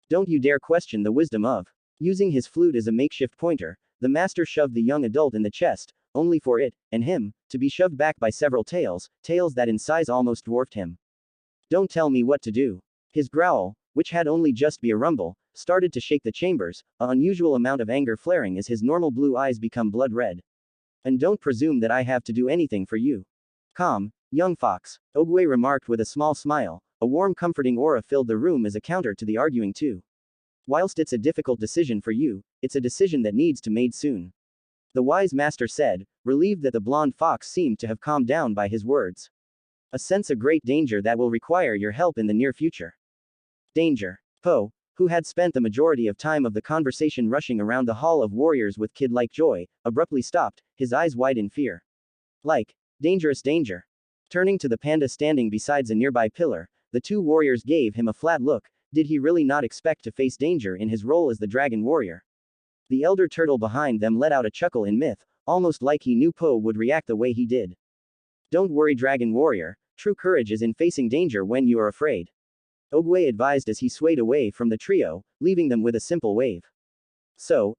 Don't you dare question the wisdom of. Using his flute as a makeshift pointer, the master shoved the young adult in the chest, only for it, and him, to be shoved back by several tails that in size almost dwarfed him. Don't tell me what to do. His growl, which had only just be a rumble, started to shake the chambers, an unusual amount of anger flaring as his normal blue eyes become blood red. And don't presume that I have to do anything for you. Calm, young fox, Ogwe remarked with a small smile, a warm comforting aura filled the room as a counter to the arguing too. Whilst it's a difficult decision for you, it's a decision that needs to be made soon. The wise master said, relieved that the blonde fox seemed to have calmed down by his words. A sense of great danger that will require your help in the near future. Danger. Po, who had spent the majority of time of the conversation rushing around the hall of warriors with kid-like joy, abruptly stopped, his eyes wide in fear. Like, dangerous danger. Turning to the panda standing beside a nearby pillar, the two warriors gave him a flat look. Did he really not expect to face danger in his role as the dragon warrior? The elder turtle behind them let out a chuckle in myth, almost like he knew Po would react the way he did. Don't worry, dragon warrior, true courage is in facing danger when you are afraid. Ogwe advised as he swayed away from the trio, leaving them with a simple wave. So,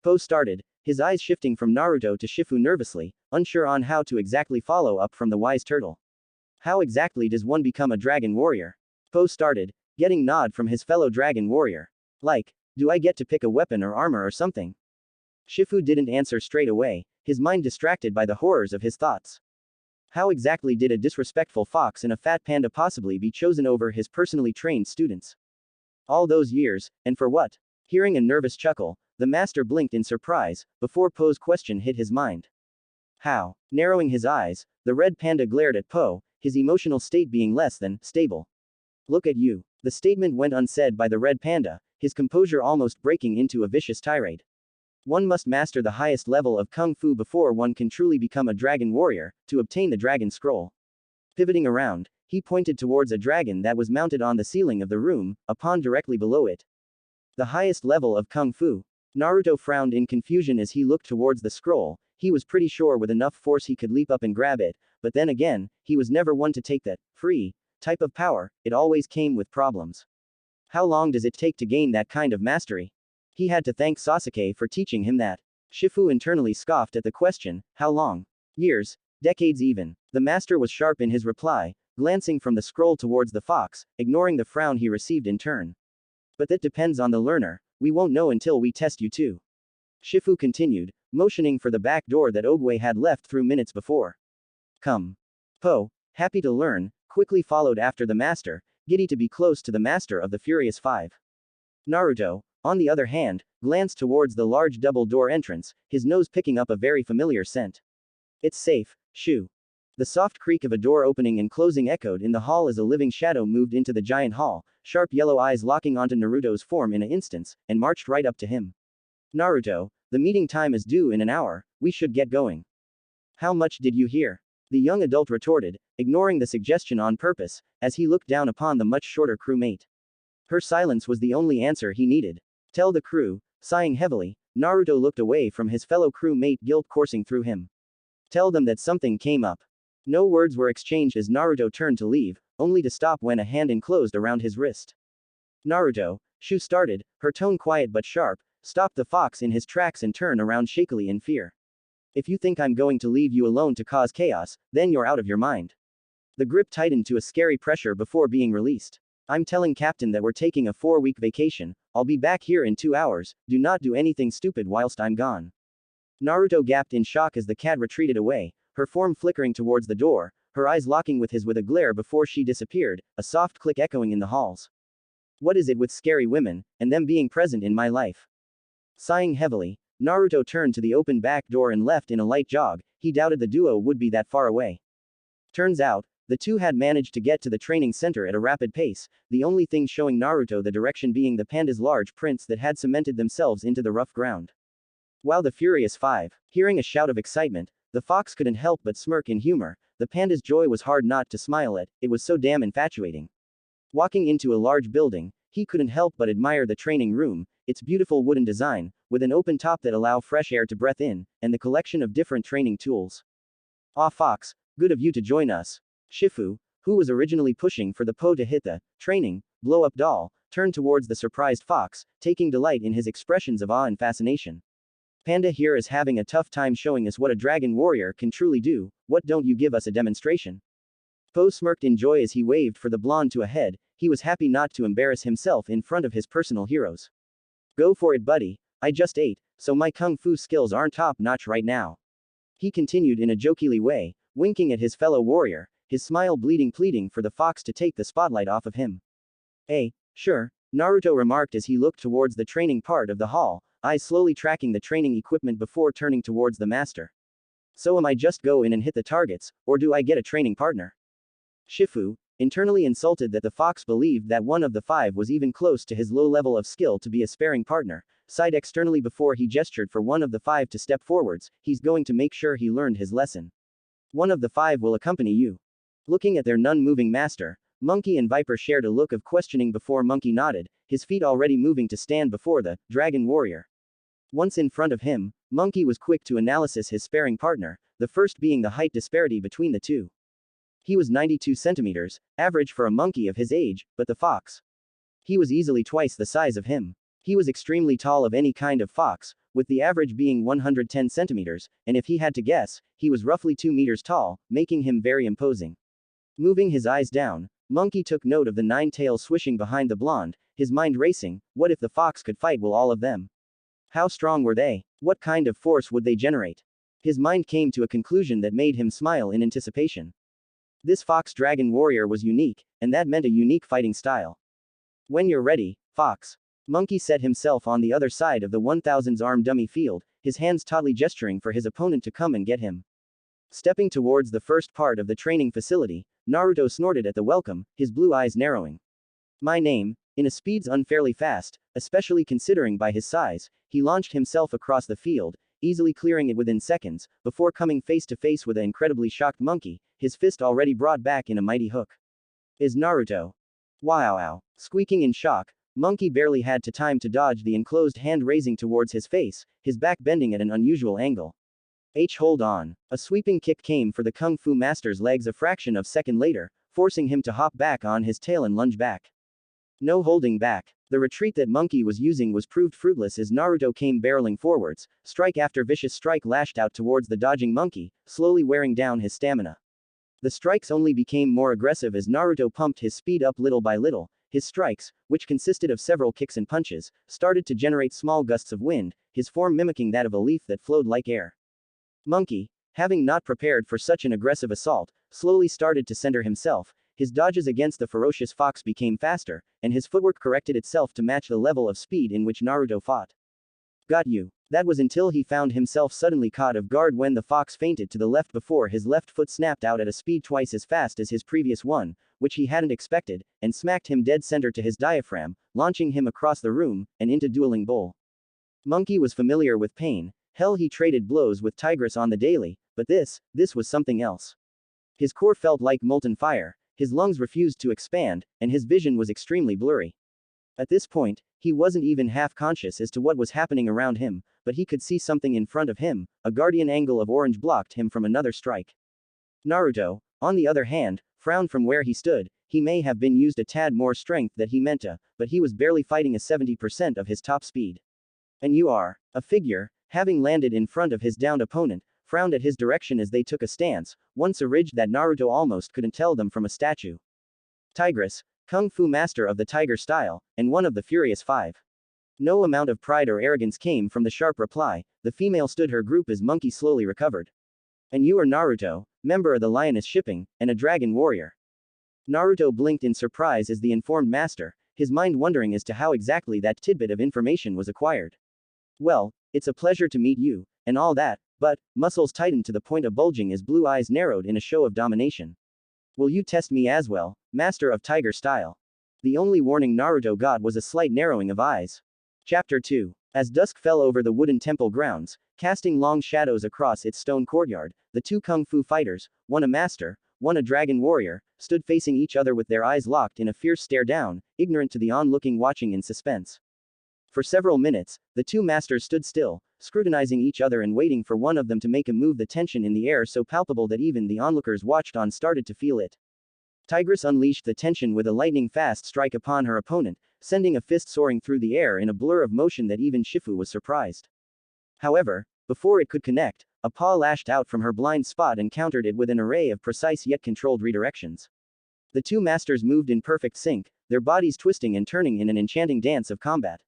Po started, his eyes shifting from Naruto to Shifu nervously, unsure on how to exactly follow up from the wise turtle. How exactly does one become a dragon warrior? Po started, getting nod from his fellow dragon warrior. Like, do I get to pick a weapon or armor or something? Shifu didn't answer straight away, his mind distracted by the horrors of his thoughts. How exactly did a disrespectful fox and a fat panda possibly be chosen over his personally trained students? All those years, and for what? Hearing a nervous chuckle, the master blinked in surprise, before Po's question hit his mind. How? Narrowing his eyes, the red panda glared at Po, his emotional state being less than stable. Look at you. The statement went unsaid by the red panda, his composure almost breaking into a vicious tirade. One must master the highest level of kung fu before one can truly become a dragon warrior, to obtain the dragon scroll. Pivoting around, he pointed towards a dragon that was mounted on the ceiling of the room, a pond directly below it. The highest level of kung fu. Naruto frowned in confusion as he looked towards the scroll. He was pretty sure with enough force he could leap up and grab it, but then again, he was never one to take that free type of power, it always came with problems. How long does it take to gain that kind of mastery? He had to thank Sasuke for teaching him that. Shifu internally scoffed at the question, how long? Years, decades even. The master was sharp in his reply, glancing from the scroll towards the fox, ignoring the frown he received in turn. But that depends on the learner, we won't know until we test you too. Shifu continued, motioning for the back door that Ogwe had left through minutes before. Come. Po, happy to learn, quickly followed after the master, giddy to be close to the master of the Furious Five. Naruto, on the other hand, glanced towards the large double-door entrance, his nose picking up a very familiar scent. It's safe, shoo. The soft creak of a door opening and closing echoed in the hall as a living shadow moved into the giant hall, sharp yellow eyes locking onto Naruto's form in an instant, and marched right up to him. Naruto, the meeting time is due in an hour, we should get going. How much did you hear? The young adult retorted, ignoring the suggestion on purpose, as he looked down upon the much shorter crewmate. Her silence was the only answer he needed. Tell the crew, sighing heavily, Naruto looked away from his fellow crewmate guilt coursing through him. Tell them that something came up. No words were exchanged as Naruto turned to leave, only to stop when a hand enclosed around his wrist. Naruto, Shu started, her tone quiet but sharp, stopped the fox in his tracks and turned around shakily in fear. If you think I'm going to leave you alone to cause chaos, then you're out of your mind. The grip tightened to a scary pressure before being released. I'm telling Captain that we're taking a 4-week vacation, I'll be back here in 2 hours, do not do anything stupid whilst I'm gone. Naruto gasped in shock as the cat retreated away, her form flickering towards the door, her eyes locking with his with a glare before she disappeared, a soft click echoing in the halls. What is it with scary women, and them being present in my life? Sighing heavily, Naruto turned to the open back door and left in a light jog, he doubted the duo would be that far away. Turns out, the two had managed to get to the training center at a rapid pace, the only thing showing Naruto the direction being the panda's large prints that had cemented themselves into the rough ground. While the Furious Five, hearing a shout of excitement, the fox couldn't help but smirk in humor, the panda's joy was hard not to smile at, it was so damn infatuating. Walking into a large building, he couldn't help but admire the training room, its beautiful wooden design, with an open top that allow fresh air to breathe in, and the collection of different training tools. Ah Fox, good of you to join us. Shifu, who was originally pushing for the Po to hit the training blow-up doll, turned towards the surprised fox, taking delight in his expressions of awe and fascination. Panda here is having a tough time showing us what a dragon warrior can truly do, what don't you give us a demonstration? Po smirked in joy as he waved for the blonde to a head, he was happy not to embarrass himself in front of his personal heroes. Go for it buddy, I just ate, so my kung fu skills aren't top-notch right now. He continued in a jokingly way, winking at his fellow warrior, his smile pleading for the fox to take the spotlight off of him. Sure, Naruto remarked as he looked towards the training part of the hall, eyes slowly tracking the training equipment before turning towards the master. So am I just go in and hit the targets, or do I get a training partner? Shifu, internally insulted that the fox believed that one of the five was even close to his low level of skill to be a sparring partner, sighed externally before he gestured for one of the five to step forwards, he's going to make sure he learned his lesson. One of the five will accompany you. Looking at their non-moving master, Monkey and Viper shared a look of questioning before Monkey nodded, his feet already moving to stand before the dragon warrior. Once in front of him, Monkey was quick to analysis his sparring partner, the first being the height disparity between the two. He was 92 centimeters, average for a monkey of his age, but the fox. He was easily twice the size of him. He was extremely tall of any kind of fox, with the average being 110 centimeters, and if he had to guess, he was roughly 2 meters tall, making him very imposing. Moving his eyes down, Monkey took note of the 9 tails swishing behind the blonde, his mind racing, what if the fox could fight with all of them? How strong were they? What kind of force would they generate? His mind came to a conclusion that made him smile in anticipation. This fox dragon warrior was unique, and that meant a unique fighting style. When you're ready, Fox. Monkey set himself on the other side of the 1000's arm dummy field, his hands tautly gesturing for his opponent to come and get him. Stepping towards the first part of the training facility, Naruto snorted at the welcome, his blue eyes narrowing. My name, in a speeds unfairly fast, especially considering by his size, he launched himself across the field, easily clearing it within seconds, before coming face to face with an incredibly shocked monkey, his fist already brought back in a mighty hook. Is Naruto. Wow! Squeaking in shock, Monkey barely had time to dodge the enclosed hand raising towards his face, his back bending at an unusual angle. Hold on. A sweeping kick came for the Kung Fu Master's legs a fraction of a second later, forcing him to hop back on his tail and lunge back. No holding back. The retreat that Monkey was using was proved fruitless as Naruto came barreling forwards, strike after vicious strike lashed out towards the dodging monkey, slowly wearing down his stamina. The strikes only became more aggressive as Naruto pumped his speed up little by little. His strikes, which consisted of several kicks and punches, started to generate small gusts of wind, his form mimicking that of a leaf that flowed like air. Monkey, having not prepared for such an aggressive assault, slowly started to center himself. His dodges against the ferocious fox became faster, and his footwork corrected itself to match the level of speed in which Naruto fought. Got you. That was until he found himself suddenly caught off guard when the fox feinted to the left before his left foot snapped out at a speed twice as fast as his previous one, which he hadn't expected, and smacked him dead center to his diaphragm, launching him across the room, and into dueling bowl. Monkey was familiar with pain. Hell, he traded blows with Tigress on the daily, but this was something else. His core felt like molten fire, his lungs refused to expand, and his vision was extremely blurry. At this point, he wasn't even half conscious as to what was happening around him, but he could see something in front of him. A guardian angle of orange blocked him from another strike. Naruto, on the other hand, frowned from where he stood. He may have been used a tad more strength than he meant to, but he was barely fighting a 70% of his top speed. And you are. A figure, having landed in front of his downed opponent, frowned at his direction as they took a stance, one so rigid that Naruto almost couldn't tell them from a statue. Tigress, Kung Fu Master of the Tiger style, and one of the Furious Five. No amount of pride or arrogance came from the sharp reply. The female stood her group as Monkey slowly recovered. And you are Naruto, member of the Lioness Shipping, and a dragon warrior. Naruto blinked in surprise as the informed master, his mind wondering as to how exactly that tidbit of information was acquired. Well, it's a pleasure to meet you, and all that, but, muscles tightened to the point of bulging as blue eyes narrowed in a show of domination. Will you test me as well, master of tiger style? The only warning Naruto got was a slight narrowing of eyes. Chapter 2. As dusk fell over the wooden temple grounds, casting long shadows across its stone courtyard, the two kung fu fighters, one a master, one a dragon warrior, stood facing each other with their eyes locked in a fierce stare down, ignorant to the onlooking watching in suspense. For several minutes, the two masters stood still, scrutinizing each other and waiting for one of them to make a move, the tension in the air so palpable that even the onlookers watched on started to feel it. Tigress unleashed the tension with a lightning-fast strike upon her opponent, sending a fist soaring through the air in a blur of motion that even Shifu was surprised. However, before it could connect, a paw lashed out from her blind spot and countered it with an array of precise yet controlled redirections. The two masters moved in perfect sync, their bodies twisting and turning in an enchanting dance of combat.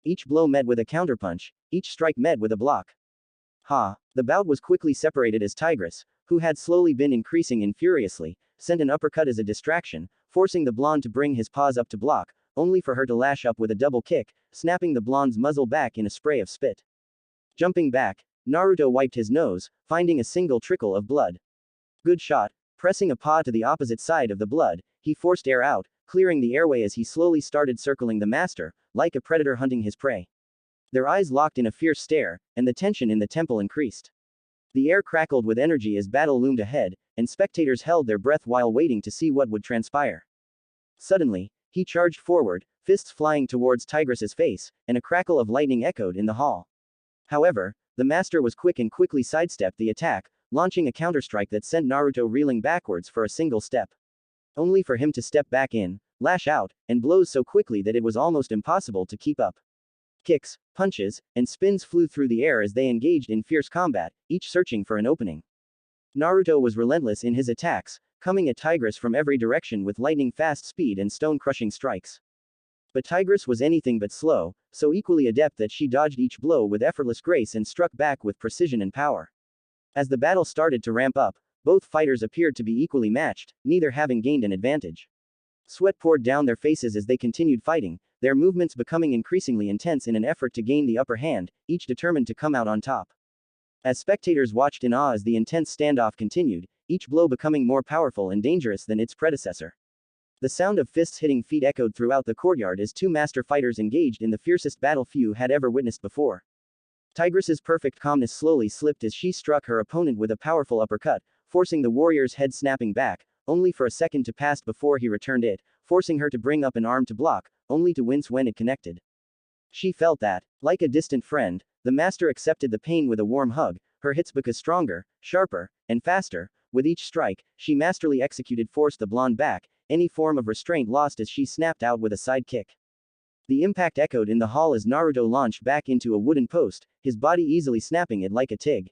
Each blow met with a counterpunch, each strike met with a block. The bout was quickly separated as Tigress, who had slowly been increasing in furiously, sent an uppercut as a distraction, forcing the blonde to bring his paws up to block, only for her to lash up with a double kick, snapping the blonde's muzzle back in a spray of spit. Jumping back, Naruto wiped his nose, finding a single trickle of blood. Good shot. Pressing a paw to the opposite side of the blood, he forced air out, clearing the airway as he slowly started circling the master, like a predator hunting his prey. Their eyes locked in a fierce stare, and the tension in the temple increased. The air crackled with energy as battle loomed ahead, and spectators held their breath while waiting to see what would transpire. Suddenly, he charged forward, fists flying towards Tigress's face, and a crackle of lightning echoed in the hall. However, the master was quick and quickly sidestepped the attack, launching a counterstrike that sent Naruto reeling backwards for a single step. Only for him to step back in, lash out, and blows so quickly that it was almost impossible to keep up. Kicks, punches, and spins flew through the air as they engaged in fierce combat, each searching for an opening. Naruto was relentless in his attacks, coming at Tigress from every direction with lightning-fast speed and stone-crushing strikes. But Tigress was anything but slow, so equally adept that she dodged each blow with effortless grace and struck back with precision and power. As the battle started to ramp up, both fighters appeared to be equally matched, neither having gained an advantage. Sweat poured down their faces as they continued fighting, their movements becoming increasingly intense in an effort to gain the upper hand, each determined to come out on top. As spectators watched in awe as the intense standoff continued, each blow becoming more powerful and dangerous than its predecessor. The sound of fists hitting feet echoed throughout the courtyard as two master fighters engaged in the fiercest battle few had ever witnessed before. Tigress's perfect calmness slowly slipped as she struck her opponent with a powerful uppercut, forcing the warrior's head snapping back, only for a second to pass before he returned it, forcing her to bring up an arm to block, only to wince when it connected. She felt that, like a distant friend, the master accepted the pain with a warm hug, her hits because stronger, sharper, and faster. With each strike, she masterly executed forced the blonde back, any form of restraint lost as she snapped out with a side kick. The impact echoed in the hall as Naruto launched back into a wooden post, his body easily snapping it like a twig.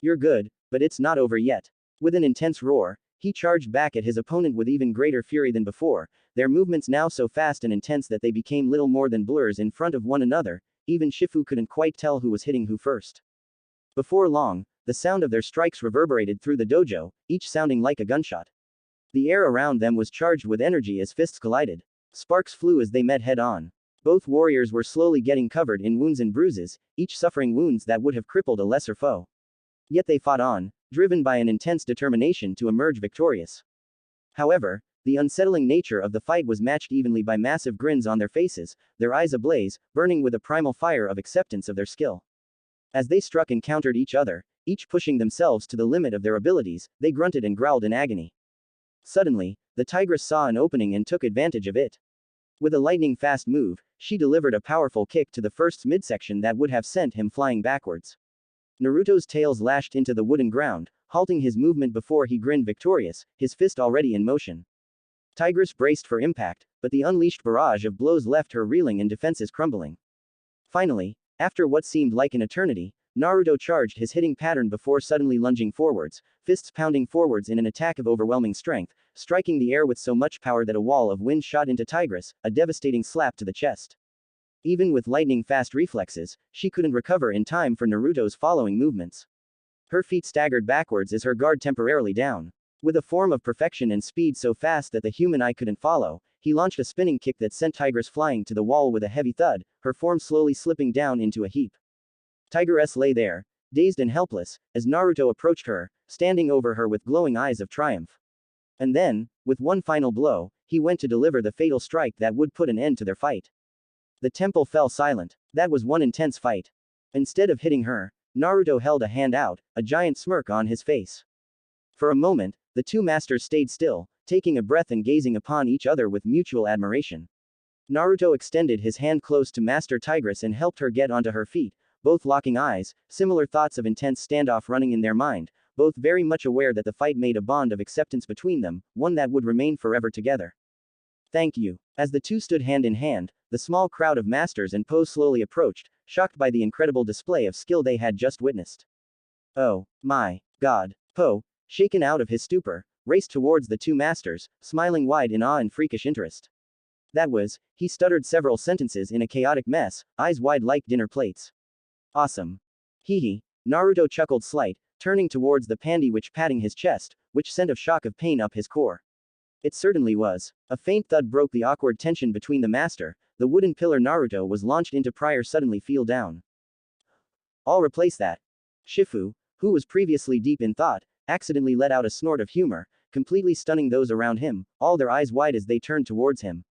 You're good, but it's not over yet. With an intense roar, he charged back at his opponent with even greater fury than before, their movements now so fast and intense that they became little more than blurs in front of one another, even Shifu couldn't quite tell who was hitting who first. Before long, the sound of their strikes reverberated through the dojo, each sounding like a gunshot. The air around them was charged with energy as fists collided. Sparks flew as they met head-on. Both warriors were slowly getting covered in wounds and bruises, each suffering wounds that would have crippled a lesser foe. Yet they fought on, driven by an intense determination to emerge victorious. However, the unsettling nature of the fight was matched evenly by massive grins on their faces, their eyes ablaze, burning with a primal fire of acceptance of their skill. As they struck and countered each other, each pushing themselves to the limit of their abilities, they grunted and growled in agony. Suddenly, the tigress saw an opening and took advantage of it. With a lightning-fast move, she delivered a powerful kick to the first's midsection that would have sent him flying backwards. Naruto's tails lashed into the wooden ground, halting his movement before he grinned victorious, his fist already in motion. Tigress braced for impact, but the unleashed barrage of blows left her reeling and defenses crumbling. Finally, after what seemed like an eternity, Naruto charged his hitting pattern before suddenly lunging forwards, fists pounding forwards in an attack of overwhelming strength, striking the air with so much power that a wall of wind shot into Tigress, a devastating slap to the chest. Even with lightning-fast reflexes, she couldn't recover in time for Naruto's following movements. Her feet staggered backwards as her guard temporarily down. With a form of perfection and speed so fast that the human eye couldn't follow, he launched a spinning kick that sent Tigress flying to the wall with a heavy thud, her form slowly slipping down into a heap. Tigress lay there, dazed and helpless, as Naruto approached her, standing over her with glowing eyes of triumph. And then, with one final blow, he went to deliver the fatal strike that would put an end to their fight. The temple fell silent. That was one intense fight. Instead of hitting her, Naruto held a hand out, a giant smirk on his face. For a moment, the two masters stayed still, taking a breath and gazing upon each other with mutual admiration. Naruto extended his hand close to Master Tigress and helped her get onto her feet, both locking eyes, similar thoughts of intense standoff running in their mind, both very much aware that the fight made a bond of acceptance between them, one that would remain forever together. Thank you. As the two stood hand in hand, the small crowd of masters and Po slowly approached, shocked by the incredible display of skill they had just witnessed. Oh, my God. Po, shaken out of his stupor, raced towards the two masters, smiling wide in awe and freakish interest. He stuttered several sentences in a chaotic mess, eyes wide like dinner plates. Awesome. Hee. Naruto chuckled slight, turning towards the pandy patting his chest, which sent a shock of pain up his core. It certainly was. A faint thud broke the awkward tension between the master, the wooden pillar Naruto was launched into prior suddenly fell down. I'll replace that. Shifu, who was previously deep in thought, accidentally let out a snort of humor, completely stunning those around him, all their eyes wide as they turned towards him.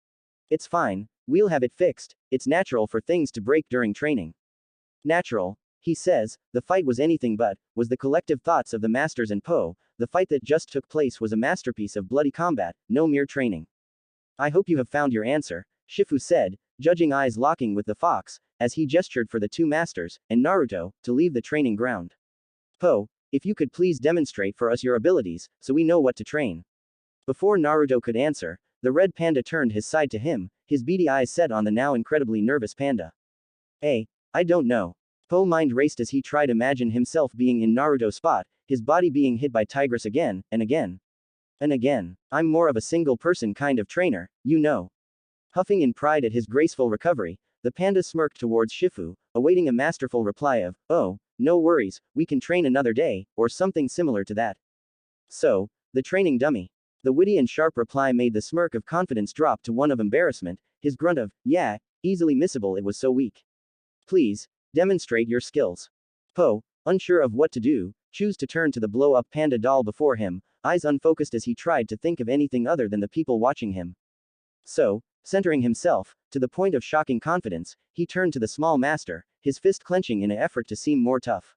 It's fine, we'll have it fixed, it's natural for things to break during training. Natural, he says, the fight was anything but, was the collective thoughts of the masters and Po, the fight that just took place was a masterpiece of bloody combat, no mere training. I hope you have found your answer, Shifu said, judging eyes locking with the fox, as he gestured for the two masters, and Naruto, to leave the training ground. Po, if you could please demonstrate for us your abilities, so we know what to train. Before Naruto could answer, the red panda turned his side to him, his beady eyes set on the now incredibly nervous panda. I don't know. Po mind raced as he tried to imagine himself being in Naruto's spot, his body being hit by Tigress again, and again. And again. I'm more of a single-person kind of trainer, you know. Huffing in pride at his graceful recovery, the panda smirked towards Shifu, awaiting a masterful reply of, oh, no worries, we can train another day, or something similar to that. So, the training dummy. The witty and sharp reply made the smirk of confidence drop to one of embarrassment, his grunt of, yeah, easily missable it was so weak. Please, demonstrate your skills. Po, unsure of what to do, chose to turn to the blow-up panda doll before him, eyes unfocused as he tried to think of anything other than the people watching him. So, centering himself, to the point of shocking confidence, he turned to the small master, his fist clenching in an effort to seem more tough.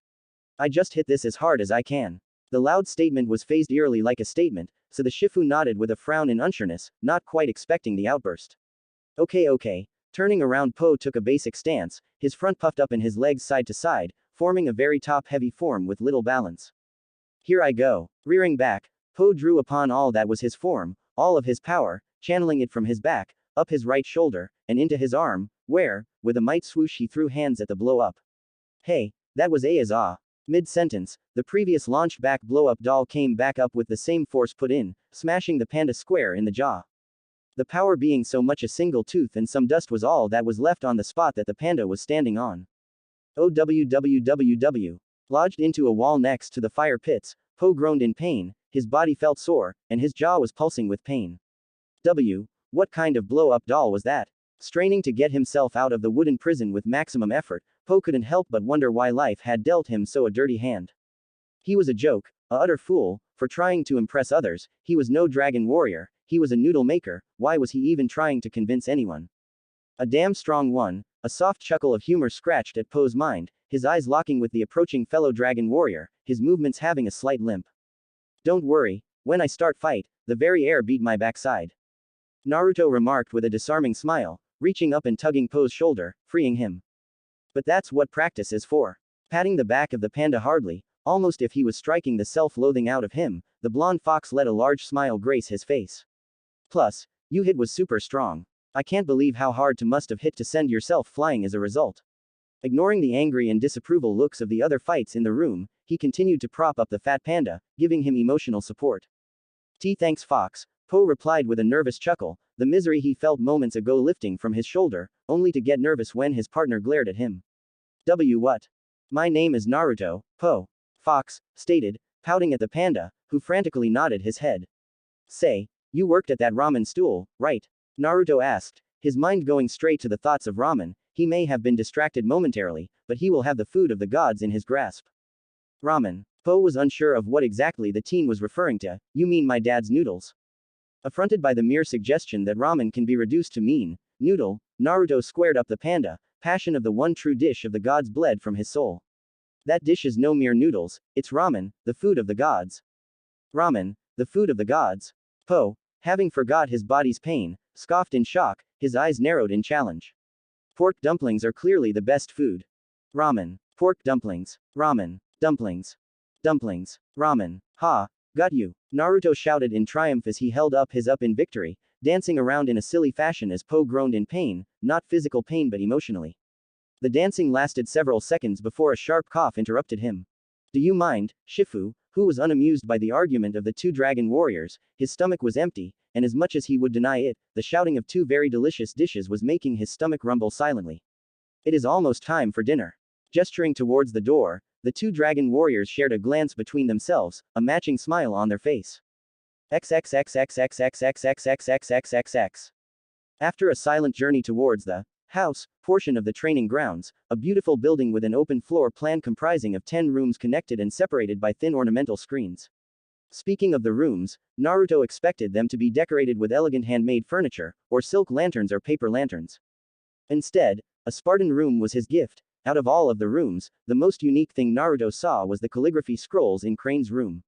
I just hit this as hard as I can. The loud statement was phrased eerily like a statement, so the Shifu nodded with a frown in unsureness, not quite expecting the outburst. Okay. Turning around, Po took a basic stance, his front puffed up and his legs side to side, forming a very top-heavy form with little balance. Here I go. Rearing back, Po drew upon all that was his form, all of his power, channeling it from his back, up his right shoulder, and into his arm, where, with a might swoosh he threw hands at the blow-up. Hey, that was as ah. Mid-sentence, the previous launch-back blow-up doll came back up with the same force put in, smashing the panda square in the jaw. The power being so much a single tooth and some dust was all that was left on the spot that the panda was standing on. OWWWW. Lodged into a wall next to the fire pits, Po groaned in pain, his body felt sore, and his jaw was pulsing with pain. What kind of blow-up doll was that? Straining to get himself out of the wooden prison with maximum effort, Po couldn't help but wonder why life had dealt him so a dirty hand. He was a joke, a utter fool, for trying to impress others. He was no dragon warrior, he was a noodle maker. Why was he even trying to convince anyone? A damn strong one. A soft chuckle of humor scratched at Po's mind, his eyes locking with the approaching fellow dragon warrior, his movements having a slight limp. Don't worry, when I start fight, the very air beat my backside. Naruto remarked with a disarming smile, reaching up and tugging Po's shoulder, freeing him. But that's what practice is for. Patting the back of the panda hardly, almost if he was striking the self-loathing out of him, the blonde fox let a large smile grace his face. Plus, you hit was super strong. I can't believe how hard to must have hit to send yourself flying as a result. Ignoring the angry and disapproval looks of the other fights in the room, he continued to prop up the fat panda, giving him emotional support. Thanks Fox, Po replied with a nervous chuckle, the misery he felt moments ago lifting from his shoulder, only to get nervous when his partner glared at him. What? My name is Naruto, Po. Fox stated, pouting at the panda, who frantically nodded his head. Say, you worked at that ramen stool, right? Naruto asked, his mind going straight to the thoughts of ramen. He may have been distracted momentarily, but he will have the food of the gods in his grasp. Ramen. Po was unsure of what exactly the teen was referring to. You mean my dad's noodles? Affronted by the mere suggestion that ramen can be reduced to mean noodle, Naruto squared up the panda, passion of the one true dish of the gods bled from his soul. That dish is no mere noodles, it's ramen, the food of the gods. Ramen, the food of the gods. Po, having forgot his body's pain, scoffed in shock, his eyes narrowed in challenge. Pork dumplings are clearly the best food. Ramen. Pork dumplings. Ramen. Dumplings. Dumplings. Ramen. Ha. Got you. Naruto shouted in triumph as he held up his up in victory, dancing around in a silly fashion as Po groaned in pain, not physical pain but emotionally. The dancing lasted several seconds before a sharp cough interrupted him. Do you mind, Shifu, who was unamused by the argument of the two dragon warriors? His stomach was empty, and as much as he would deny it, the shouting of two very delicious dishes was making his stomach rumble silently. It is almost time for dinner. Gesturing towards the door, the two dragon warriors shared a glance between themselves, a matching smile on their face. XXXXXXXXXXXXXX. After a silent journey towards the house portion of the training grounds, a beautiful building with an open floor plan comprising of 10 rooms connected and separated by thin ornamental screens. Speaking of the rooms, Naruto expected them to be decorated with elegant handmade furniture, or silk lanterns or paper lanterns. Instead, a Spartan room was his gift. Out of all of the rooms, the most unique thing Naruto saw was the calligraphy scrolls in Crane's room.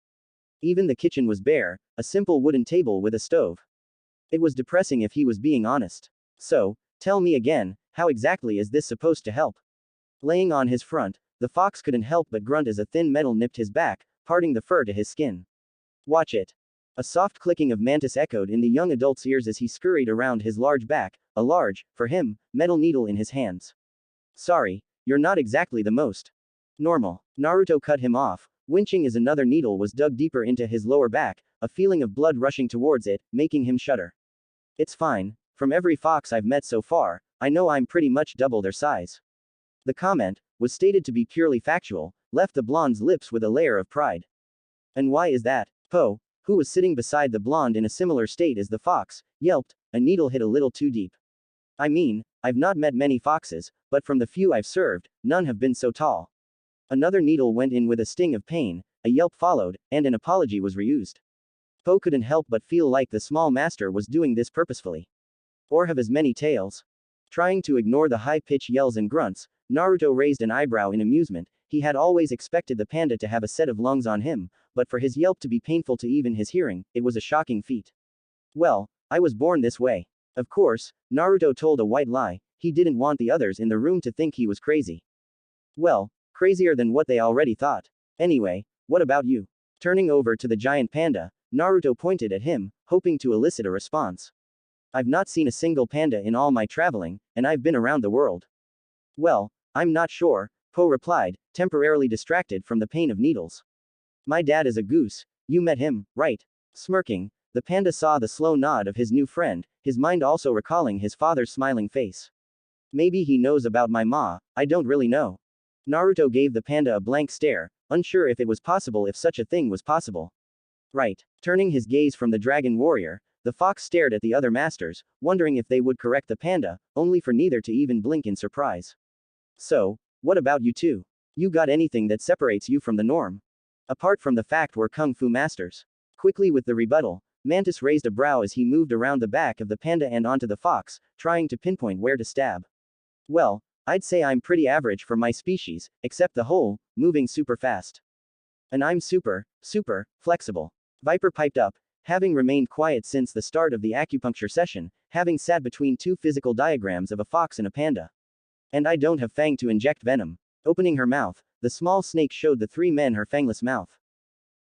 Even the kitchen was bare, a simple wooden table with a stove. It was depressing if he was being honest. So, tell me again, how exactly is this supposed to help? Laying on his front, the fox couldn't help but grunt as a thin metal nipped his back, parting the fur to his skin. Watch it. A soft clicking of mantis echoed in the young adult's ears as he scurried around his large back, a large, for him, metal needle in his hands. Sorry, you're not exactly the most normal. Naruto cut him off, winching as another needle was dug deeper into his lower back, a feeling of blood rushing towards it, making him shudder. It's fine. From every fox I've met so far, I know I'm pretty much double their size. The comment, was stated to be purely factual, left the blonde's lips with a layer of pride. And why is that? Po, who was sitting beside the blonde in a similar state as the fox, yelped, a needle hit a little too deep. I mean, I've not met many foxes, but from the few I've served, none have been so tall. Another needle went in with a sting of pain, a yelp followed, and an apology was reused. Po couldn't help but feel like the small master was doing this purposefully. Or have as many tails? Trying to ignore the high-pitched yells and grunts, Naruto raised an eyebrow in amusement. He had always expected the panda to have a set of lungs on him, but for his yelp to be painful to even his hearing, it was a shocking feat. Well, I was born this way. Of course, Naruto told a white lie. He didn't want the others in the room to think he was crazy. Well, crazier than what they already thought. Anyway, what about you? Turning over to the giant panda, Naruto pointed at him, hoping to elicit a response. I've not seen a single panda in all my traveling, and I've been around the world. Well, I'm not sure, Po replied, temporarily distracted from the pain of needles. My dad is a goose, you met him, right? Smirking, the panda saw the slow nod of his new friend, his mind also recalling his father's smiling face. Maybe he knows about my ma, I don't really know. Naruto gave the panda a blank stare, unsure if it was possible if such a thing was possible. Right. Turning his gaze from the dragon warrior, the fox stared at the other masters, wondering if they would correct the panda, only for neither to even blink in surprise. So, what about you two? You got anything that separates you from the norm? Apart from the fact we're kung fu masters. Quickly with the rebuttal, Mantis raised a brow as he moved around the back of the panda and onto the fox, trying to pinpoint where to stab. Well, I'd say I'm pretty average for my species, except the whole, moving super fast. And I'm super flexible. Viper piped up, having remained quiet since the start of the acupuncture session, having sat between two physical diagrams of a fox and a panda. And I don't have fang to inject venom. Opening her mouth, the small snake showed the three men her fangless mouth.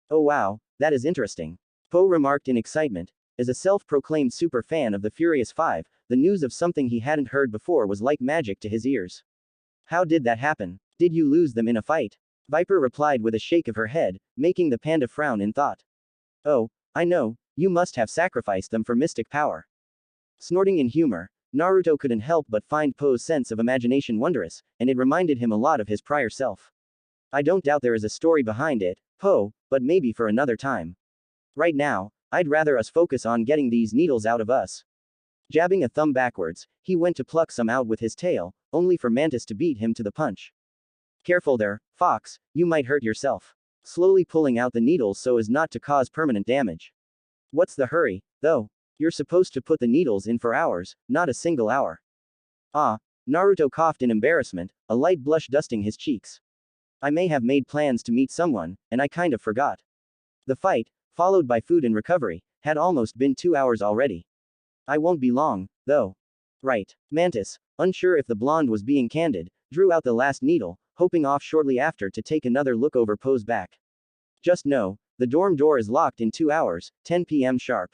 Oh wow, that is interesting. Po remarked in excitement. As a self-proclaimed super fan of the Furious Five, the news of something he hadn't heard before was like magic to his ears. How did that happen? Did you lose them in a fight? Viper replied with a shake of her head, making the panda frown in thought. Oh, I know, you must have sacrificed them for mystic power. Snorting in humor, Naruto couldn't help but find Po's sense of imagination wondrous, and it reminded him a lot of his prior self. I don't doubt there is a story behind it, Po, but maybe for another time. Right now, I'd rather us focus on getting these needles out of us. Jabbing a thumb backwards, he went to pluck some out with his tail, only for Mantis to beat him to the punch. Careful there, Fox, you might hurt yourself. Slowly pulling out the needles so as not to cause permanent damage. What's the hurry, though? You're supposed to put the needles in for hours, not a single hour. Ah, Naruto coughed in embarrassment, a light blush dusting his cheeks. I may have made plans to meet someone, and I kind of forgot. The fight, followed by food and recovery, had almost been 2 hours already. I won't be long, though. Right. Mantis, unsure if the blonde was being candid, drew out the last needle, hoping off shortly after to take another look over Po's back. Just know, the dorm door is locked in 2 hours, 10 p.m. sharp.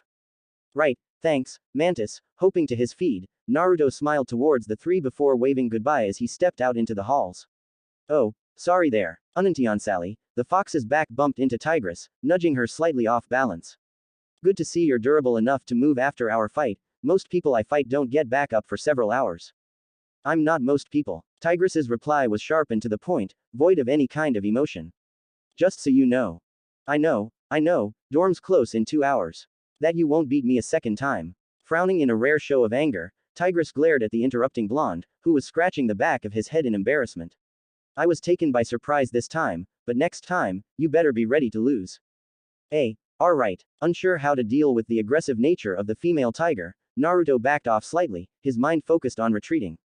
Right, thanks, Mantis, hoping to his feed, Naruto smiled towards the three before waving goodbye as he stepped out into the halls. Oh, sorry there, Sally. The fox's back bumped into Tigress, nudging her slightly off balance. Good to see you're durable enough to move after our fight. Most people I fight don't get back up for several hours. I'm not most people. Tigress's reply was sharp and to the point, void of any kind of emotion. Just so you know. I know, dorm's close in 2 hours. That you won't beat me a second time. Frowning in a rare show of anger, Tigress glared at the interrupting blonde, who was scratching the back of his head in embarrassment. I was taken by surprise this time, but next time, you better be ready to lose. Alright. Unsure how to deal with the aggressive nature of the female tiger, Naruto backed off slightly, his mind focused on retreating.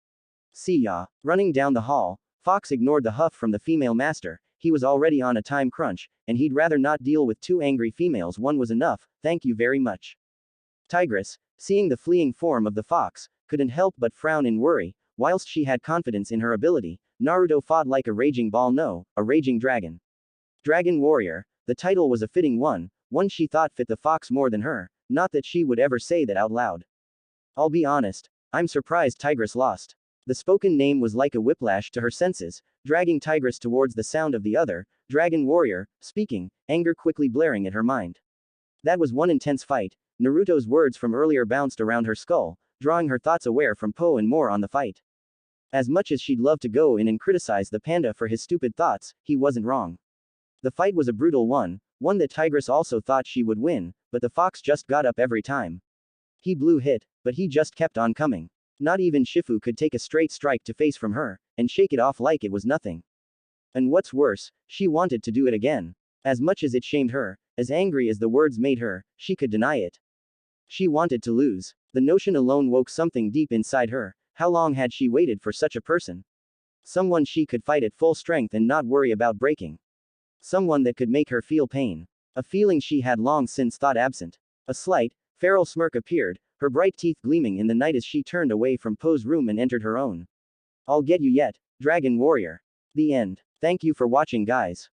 See ya. Running down the hall, Fox ignored the huff from the female master. He was already on a time crunch, and he'd rather not deal with two angry females. One was enough, thank you very much. Tigress, seeing the fleeing form of the fox, couldn't help but frown in worry. Whilst she had confidence in her ability, Naruto fought like a raging ball, no, a raging dragon. Dragon Warrior, the title was a fitting one she thought fit the fox more than her, not that she would ever say that out loud. I'll be honest, I'm surprised Tigress lost. The spoken name was like a whiplash to her senses, dragging Tigress towards the sound of the other, Dragon Warrior, speaking, anger quickly blaring at her mind. That was one intense fight. Naruto's words from earlier bounced around her skull, drawing her thoughts aware from Po and more on the fight. As much as she'd love to go in and criticize the panda for his stupid thoughts, he wasn't wrong. The fight was a brutal one that Tigress also thought she would win, but the fox just got up every time. He blew hit, but he just kept on coming. Not even Shifu could take a straight strike to face from her, and shake it off like it was nothing. And what's worse, she wanted to do it again. As much as it shamed her, As angry as the words made her, she could deny it. She wanted to lose. The notion alone woke something deep inside her. How long had she waited for such a person? Someone she could fight at full strength and not worry about breaking. Someone that could make her feel pain. A feeling she had long since thought absent. A slight, feral smirk appeared, her bright teeth gleaming in the night as she turned away from Poe's room and entered her own. I'll get you yet, Dragon Warrior. The end. Thank you for watching, guys.